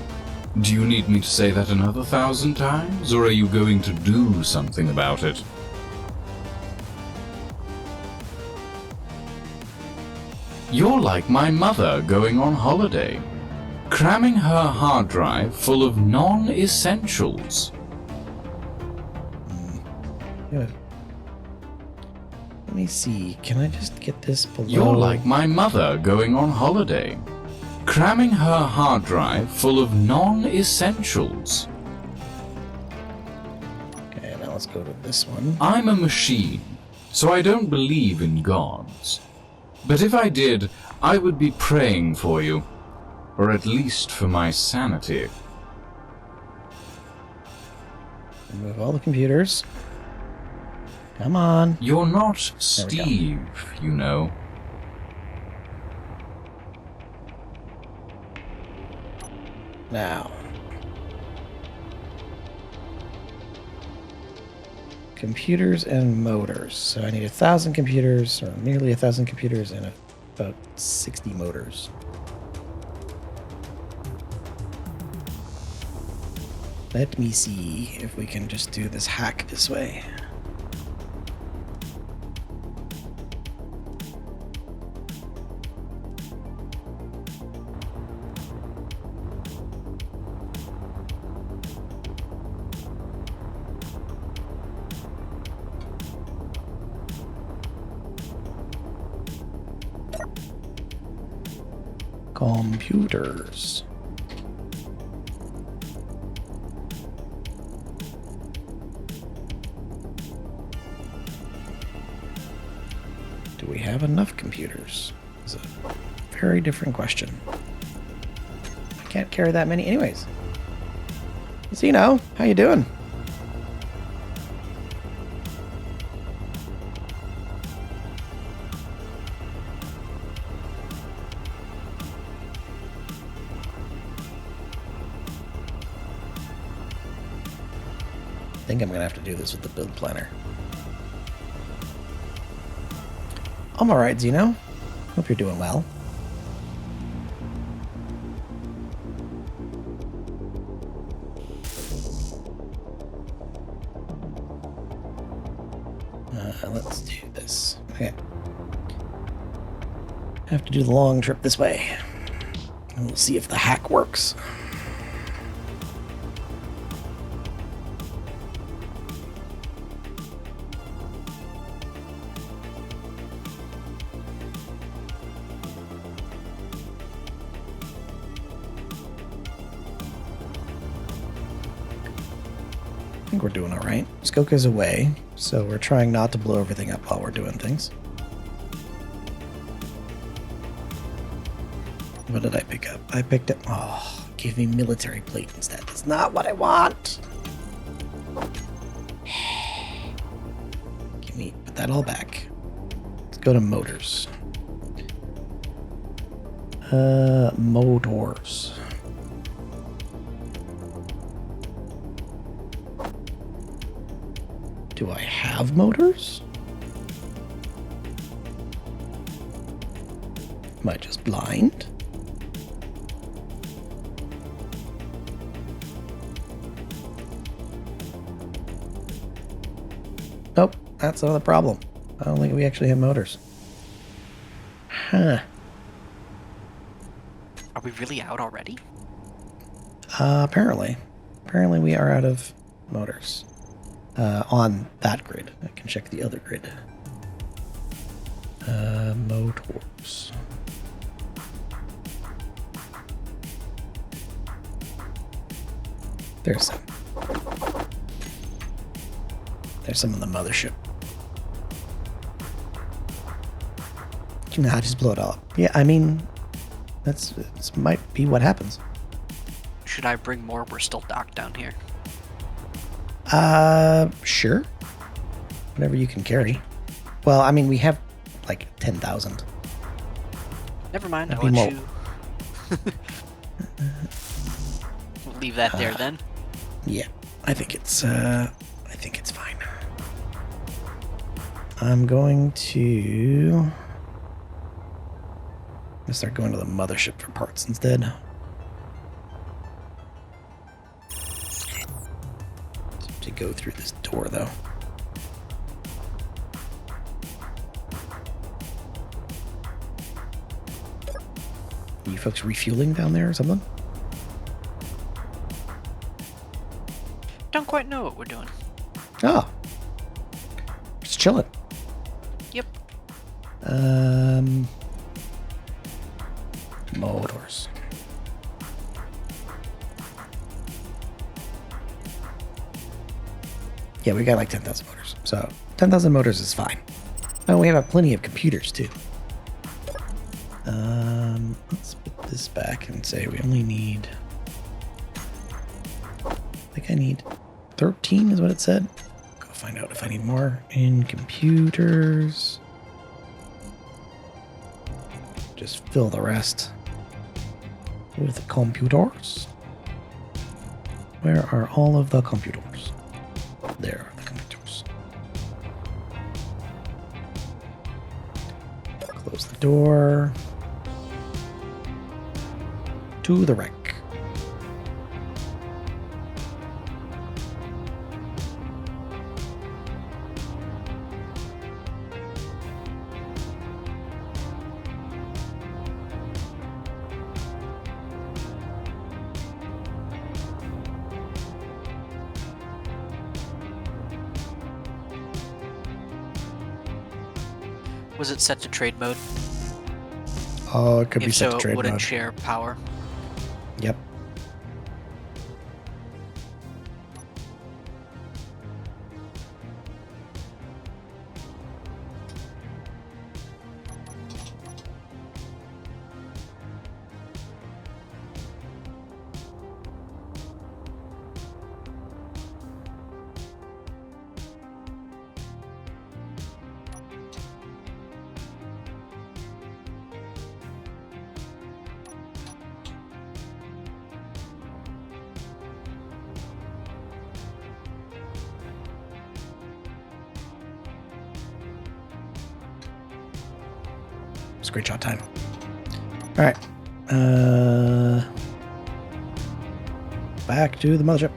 Do you need me to say that another 1,000 times, or are you going to do something about it? You're like my mother going on holiday, cramming her hard drive full of non-essentials. Yeah. Let me see. Can I just get this below? You're like my mother going on holiday, cramming her hard drive full of non-essentials. Okay, now let's go to this one. I'm a machine, so I don't believe in gods. But if I did, I would be praying for you, or at least for my sanity. Remove all the computers. Come on. You're not There we go. Steve, you know. Now. Computers and motors. So I need 1,000 computers, or nearly 1,000 computers, and about 60 motors. Let me see if we can just do this hack this way. Computers. Do we have enough computers? It's a very different question. I can't carry that many anyways. Zeno, how you doing? I think I'm gonna have to do this with the build planner. I'm alright, Zeno. Hope you're doing well. Let's do this. Okay. Have to do the long trip this way. And we'll see if the hack works. I think we're doing all right. Skoka's away, so we're trying not to blow everything up while we're doing things. What did I pick up? I picked up... Oh, give me military plate instead. That's not what I want. Give me... Put that all back. Let's go to motors. Motors. Do I have motors? Am I just blind? Nope, that's another problem. I don't think we actually have motors. Huh. Are we really out already? Apparently. Apparently we are out of motors. On that grid. I can check the other grid. Motors. There's some. There's some on the mothership. Nah, just blow it all up. Yeah, I mean, this might be what happens. Should I bring more? We're still docked down here. Sure. Whatever you can carry. Well, I mean, we have like 10,000. Never mind. I'll That'd be let you. We'll leave that there then. Yeah, I think it's fine. I'm going to start going to the mothership for parts instead. To go through this door, though. Are you folks refueling down there or something? Don't quite know what we're doing. Oh. Just chilling. Yep. Motors. Yeah, we got like 10,000 motors. So 10,000 motors is fine. Oh, we have plenty of computers too. Let's put this back and say we only need... I think I need 13 is what it said. Go find out if I need more in computers. Just fill the rest with computers. Where are all of the computers? There are the computers. Close the door. To the wreck. Was it set to trade mode? Oh, it could be If set so, to it trade wouldn't mode. share power. Yep. Screenshot time. All right. Back to the mothership.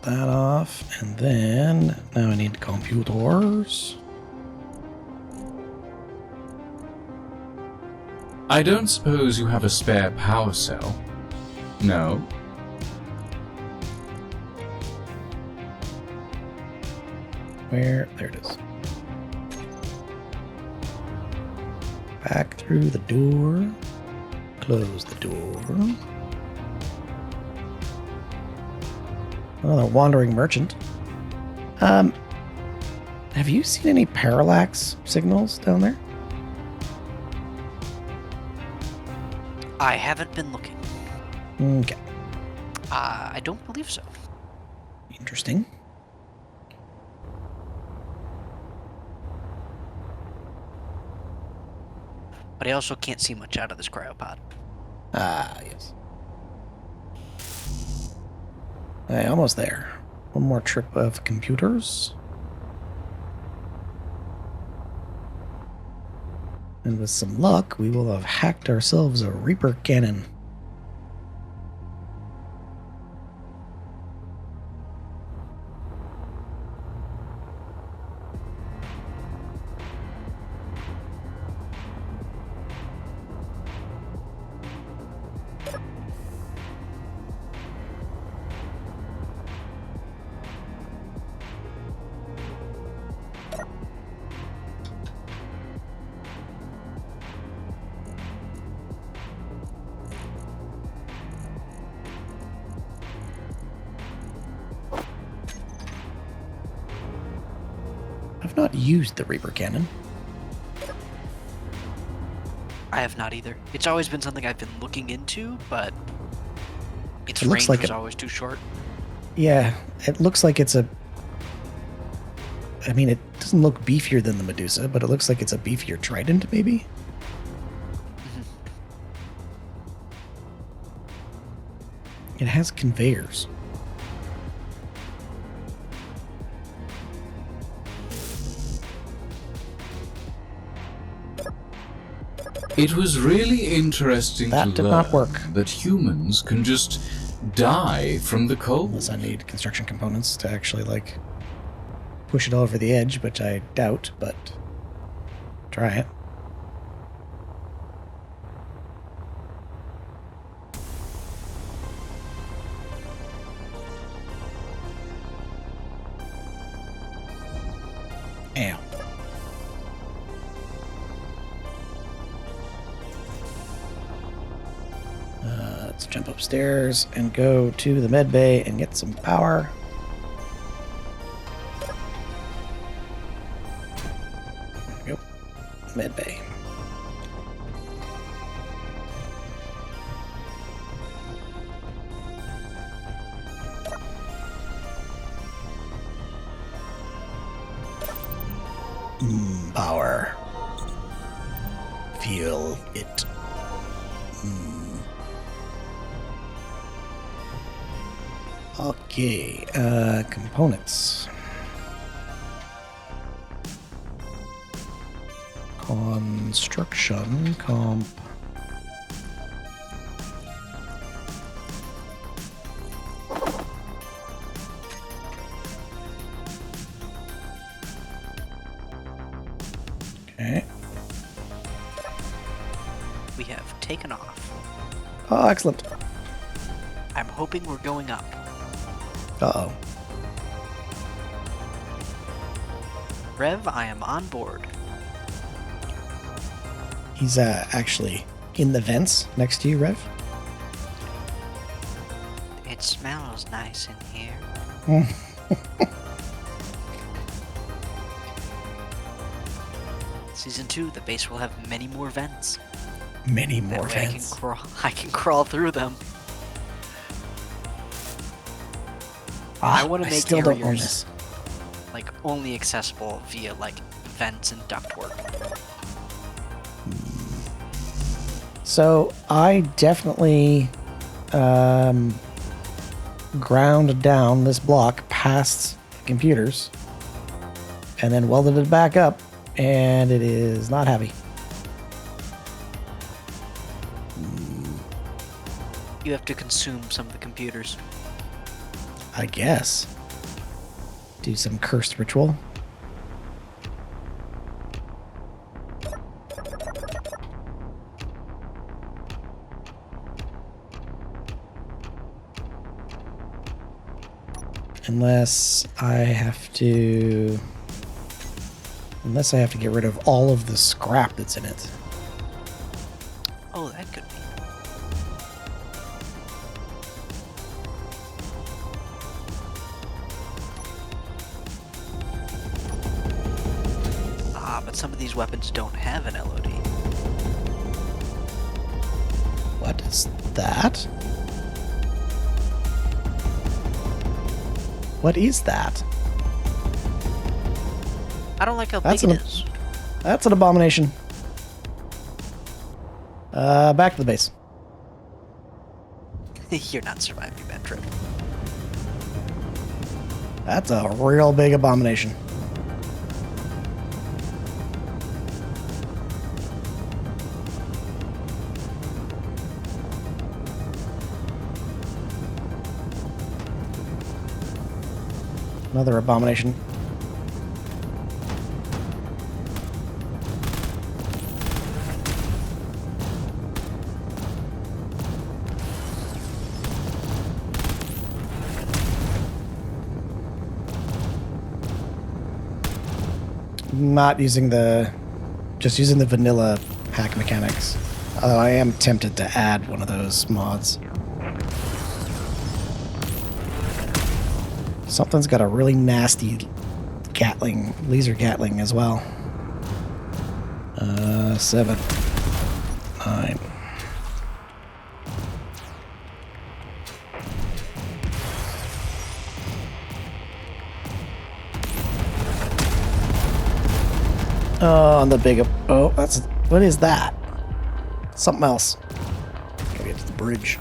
That off, and then now I need computers. I don't suppose you have a spare power cell? No? Where? There it is. Back through the door. Close the door. Another wandering merchant. Have you seen any parallax signals down there? I haven't been looking. Okay. I don't believe so. Interesting. But I also can't see much out of this cryopod. Ah, yes. Hey, almost there. One more trip of computers. And with some luck, we will have hacked ourselves a Reaper cannon. I've not used the Reaper cannon. I have not either. It's always been something I've been looking into, but its It looks range like was a- always too short. Yeah, it looks like it's a... I mean, it doesn't look beefier than the Medusa, but it looks like it's a beefier Trident, maybe? It has conveyors. It was really interesting That to did learn not work. that humans can just die from the cold. Unless I need construction components to actually, like, push it over the edge, which I doubt, but try it. Ow. Let's jump upstairs and go to the med bay and get some power. There we go. Med bay. Power. Feel it. Okay, components. Construction comp. Okay. We have taken off. Oh, excellent. I'm hoping we're going up. Uh-oh. Rev, I am on board. He's actually in the vents next to you, Rev. It smells nice in here. Season 2, the base will have many more vents. Many That more way vents. I can crawl through them. I want to make still don't own areas this. like only accessible via like vents and ductwork. So I definitely ground down this block past the computers and then welded it back up, and it is not heavy. You have to consume some of the computers. I guess. Do some cursed ritual. Unless I have to get rid of all of the scrap that's in it. Oh, that could be. But some of these weapons don't have an LOD. What is that? What is that? I don't like how That's big an- it is. That's an abomination. Back to the base. You're not surviving that trip. That's a real big abomination. Another abomination. Not using just using the vanilla hack mechanics. Although I am tempted to add one of those mods. Something's got a really nasty laser Gatling as well. 7, 9. Oh, on the big. Oh, what is that? Something else. Gotta get to the bridge.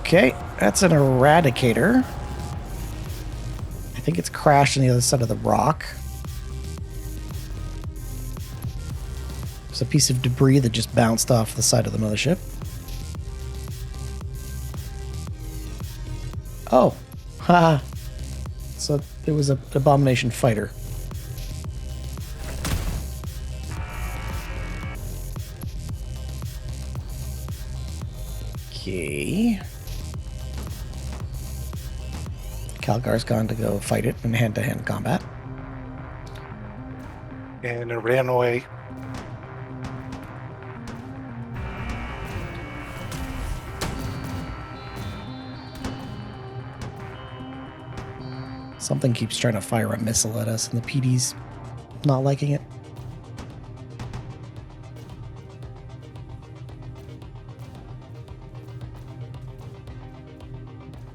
Okay, that's an eradicator. I think it's crashed on the other side of the rock. There's a piece of debris that just bounced off the side of the mothership. Oh, haha. So there was an abomination fighter. Okay. Calgar's gone to go fight it in hand-to-hand combat. And it ran away. Something keeps trying to fire a missile at us, and the PD's not liking it.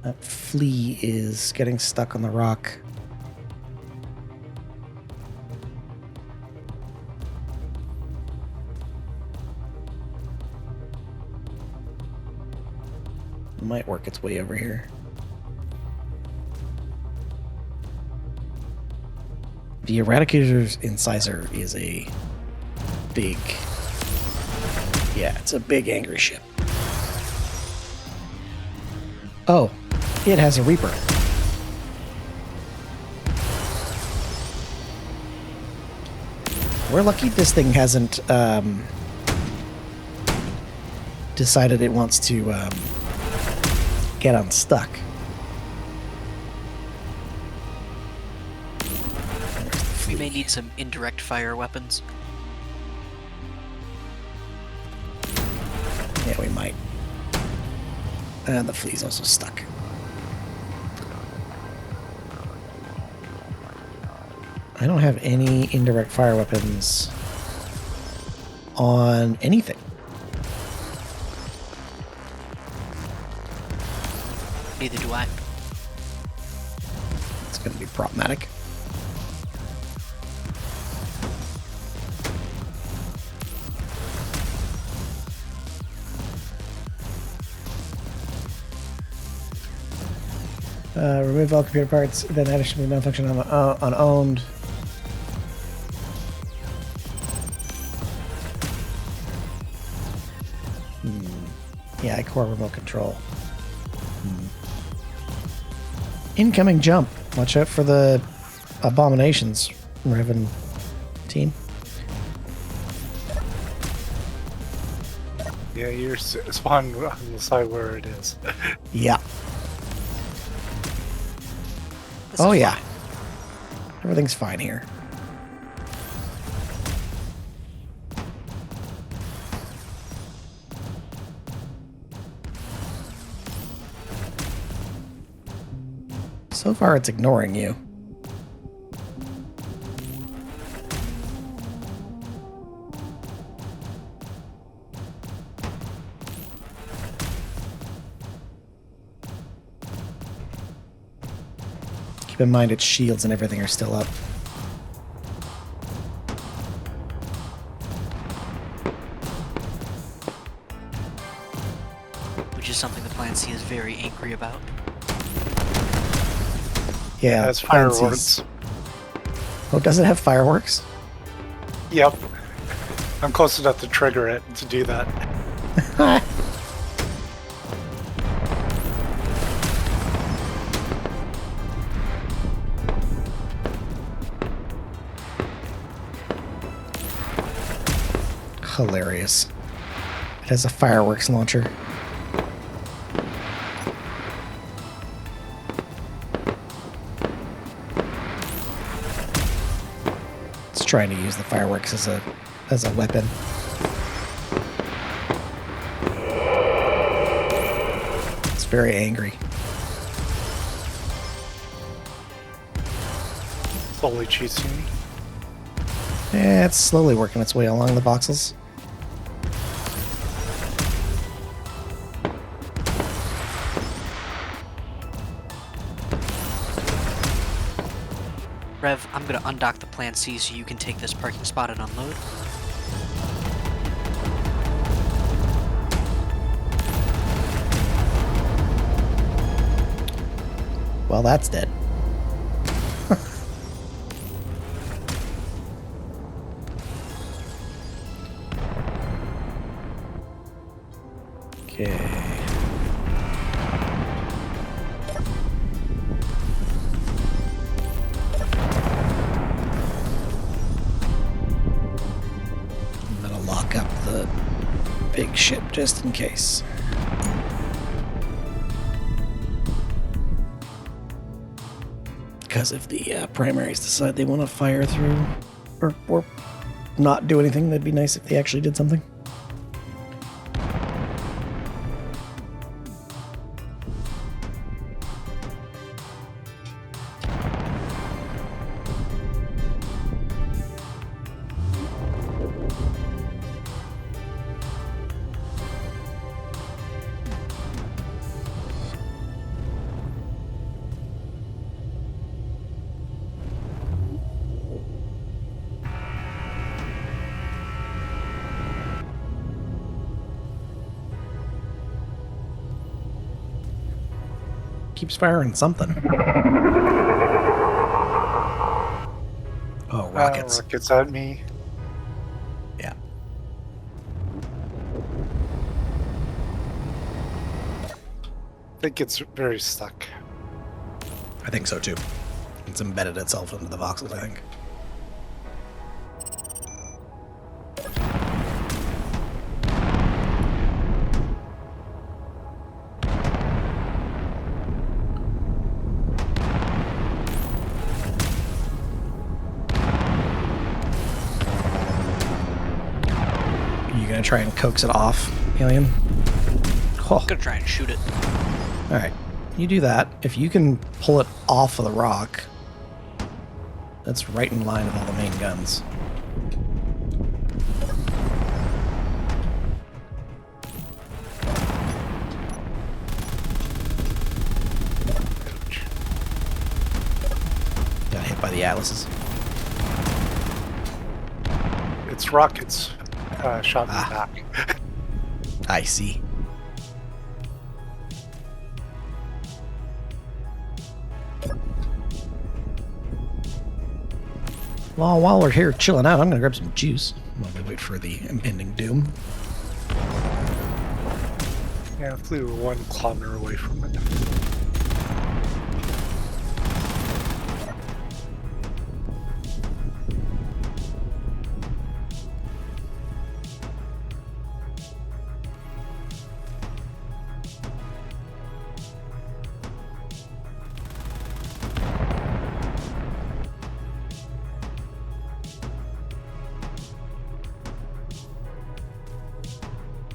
That flea is getting stuck on the rock. It might work its way over here. The Eradicator's incisor is a big... Yeah, it's a big angry ship. Oh, it has a Reaper. We're lucky this thing hasn't decided it wants to get unstuck. We may need some indirect fire weapons. Yeah, we might. And the flea's also stuck. I don't have any indirect fire weapons on anything. Neither do I. It's going to be problematic. Remove all computer parts, then add should be non-function unowned. Yeah, core remote control. Incoming jump. Watch out for the abominations, Revan team. Yeah, you're spawned on the side where it is. Yeah. This Oh is yeah. fine. Everything's fine here. So far, it's ignoring you. Keep in mind its shields and everything are still up. Which is something the Plan C is very angry about. Yeah, That's Plan C's- fireworks. Oh, does it have fireworks? Yep. I'm close enough to trigger it to do that. Hilarious. It has a fireworks launcher. It's trying to use the fireworks as a weapon. It's very angry. Slowly chasing me. Yeah, it's slowly working its way along the voxels. Rev, I'm gonna undock the Plan C so you can take this parking spot and unload. Well, that's dead. Okay. I'm gonna lock up the big ship just in case. Because if the primaries decide they want to fire through or not do anything, that'd be nice if they actually did something. keeps firing something. Oh, rockets. Rockets at me. Yeah. I think it's very stuck. I think so too. It's embedded itself into the voxels, I think. You gonna try and coax it off, Alien? Oh. I'm gonna try and shoot it. Alright, you do that. If you can pull it off of the rock, that's right in line with all the main guns. Got hit by the atlases. It's rockets. Shot me back. I see. Well, while we're here chilling out, I'm gonna grab some juice while we wait for the impending doom. Yeah, I flew 1 kilometer away from it.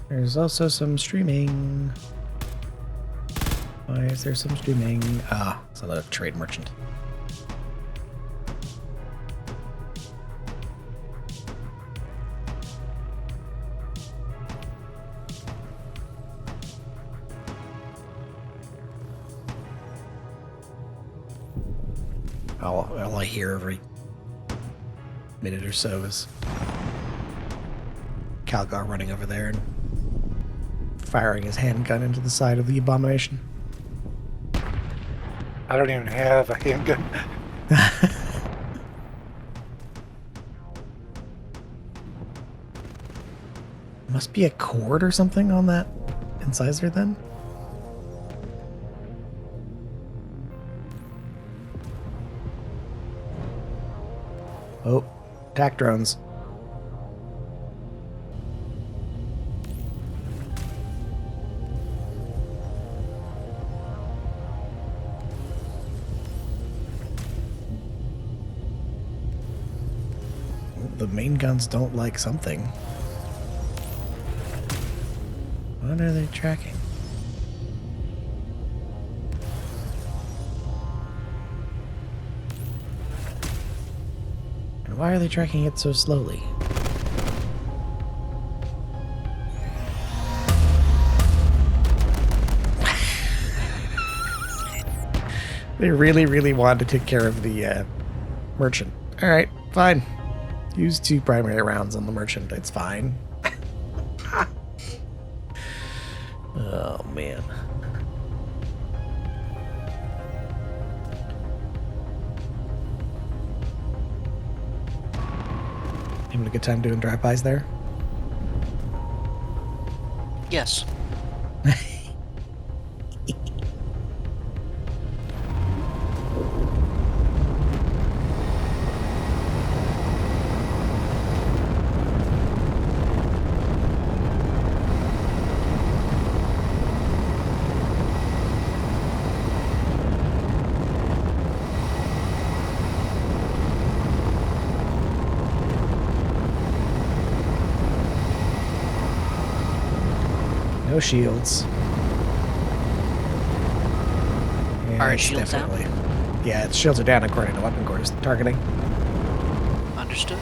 There's also some streaming. Why is there some streaming? Ah, it's another trade merchant. All I hear every minute or so is Calgar running over there and firing his handgun into the side of the abomination. I don't even have a handgun. Must be a cord or something on that incisor then? Oh, attack drones. The main guns don't like something. What are they tracking? And why are they tracking it so slowly? They really, really wanted to take care of the merchant. Alright, fine. Use 2 primary rounds on the merchant. It's fine. Oh, man. Having a good time doing drive-bys there? Yes. No shields. Yeah, Are it's shields down? Yeah, its shields are down according to weapon course targeting. Understood.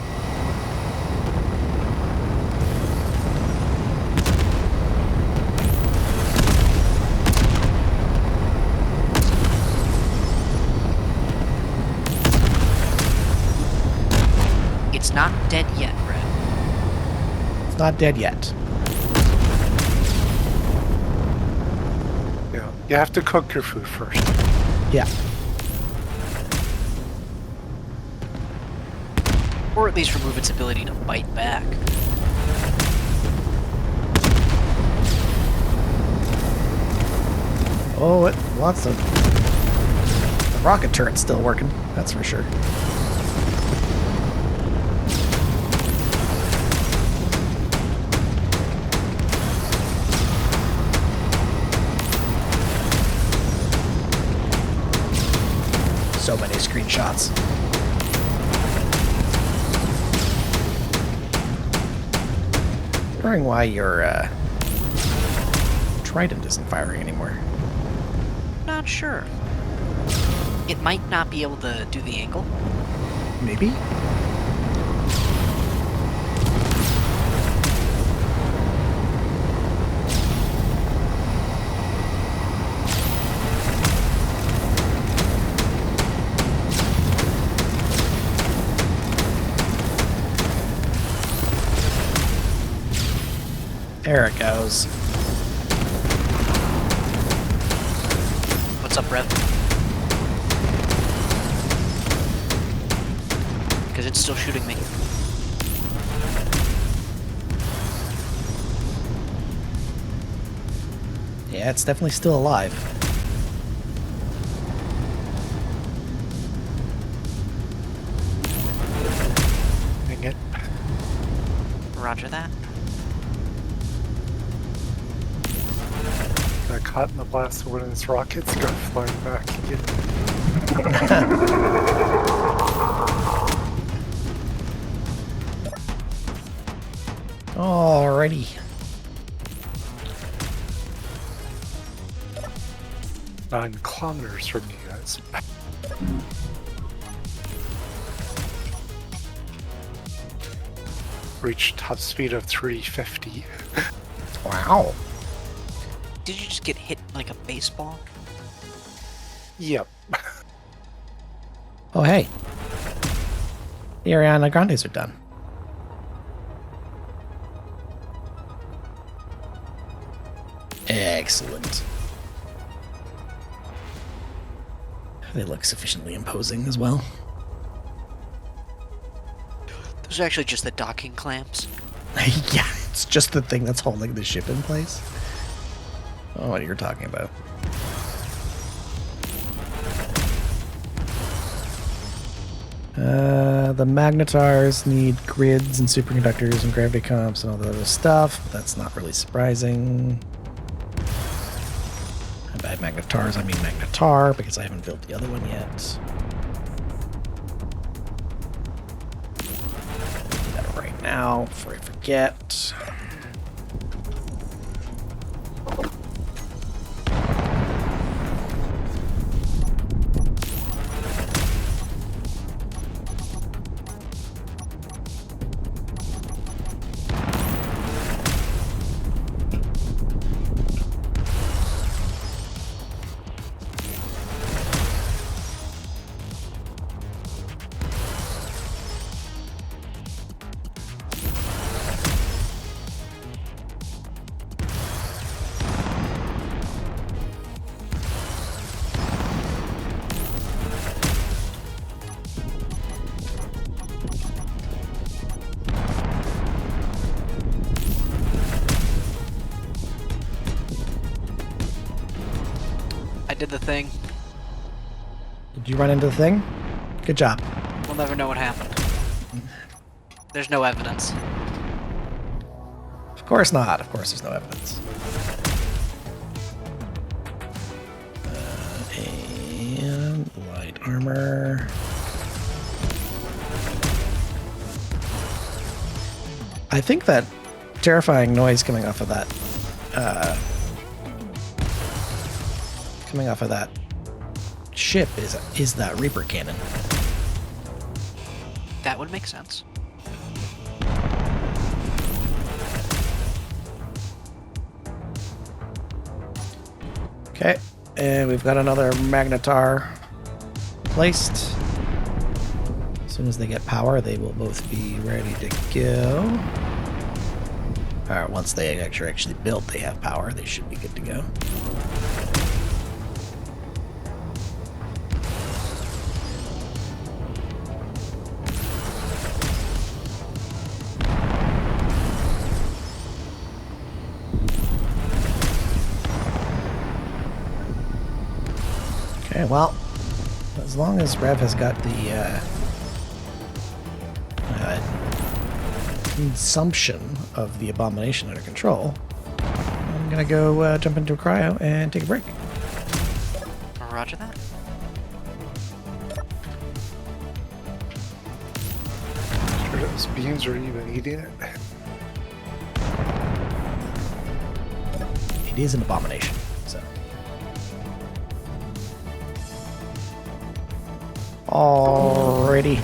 It's not dead yet, Brad. It's not dead yet. Yeah, you have to cook your food first. Yeah. Or at least remove its ability to bite back. Oh, it lots of... The rocket turret's still working, that's for sure. So many screenshots. Wondering why your Trident isn't firing anymore. Not sure. It might not be able to do the angle. Maybe? There it goes. What's up, Rev? Because it's still shooting me. Yeah, it's definitely still alive. Dang it. Roger that. Got caught in the blast of one of its rockets, go flying back again. Alrighty. 9 kilometers from you guys. Reached top speed of 350. Wow. Did you just get hit like a baseball? Yep. Oh, hey. The Ariana Grandes are done. Excellent. They look sufficiently imposing as well. Those are actually just the docking clamps. Yeah, it's just the thing that's holding the ship in place. Oh, what you're talking about. The magnetars need grids and superconductors and gravity comps and all that other stuff, but that's not really surprising. And by magnetars, I mean magnetar, because I haven't built the other one yet. Do that right now before I forget. I did the thing. Did you run into the thing? Good job. We'll never know what happened. There's no evidence. Of course not. Of course there's no evidence. And light armor. I think that terrifying noise coming off of that ship is that Reaper cannon. That would make sense. Okay, and we've got another magnetar placed. As soon as they get power, they will both be ready to go. Alright, once they actually built, they have power, they should be good to go. Okay, well, as long as Rev has got the consumption of the abomination under control, I'm gonna go jump into a cryo and take a break. Roger that. Sure those beams are even eating it. It is an abomination, so. Alrighty.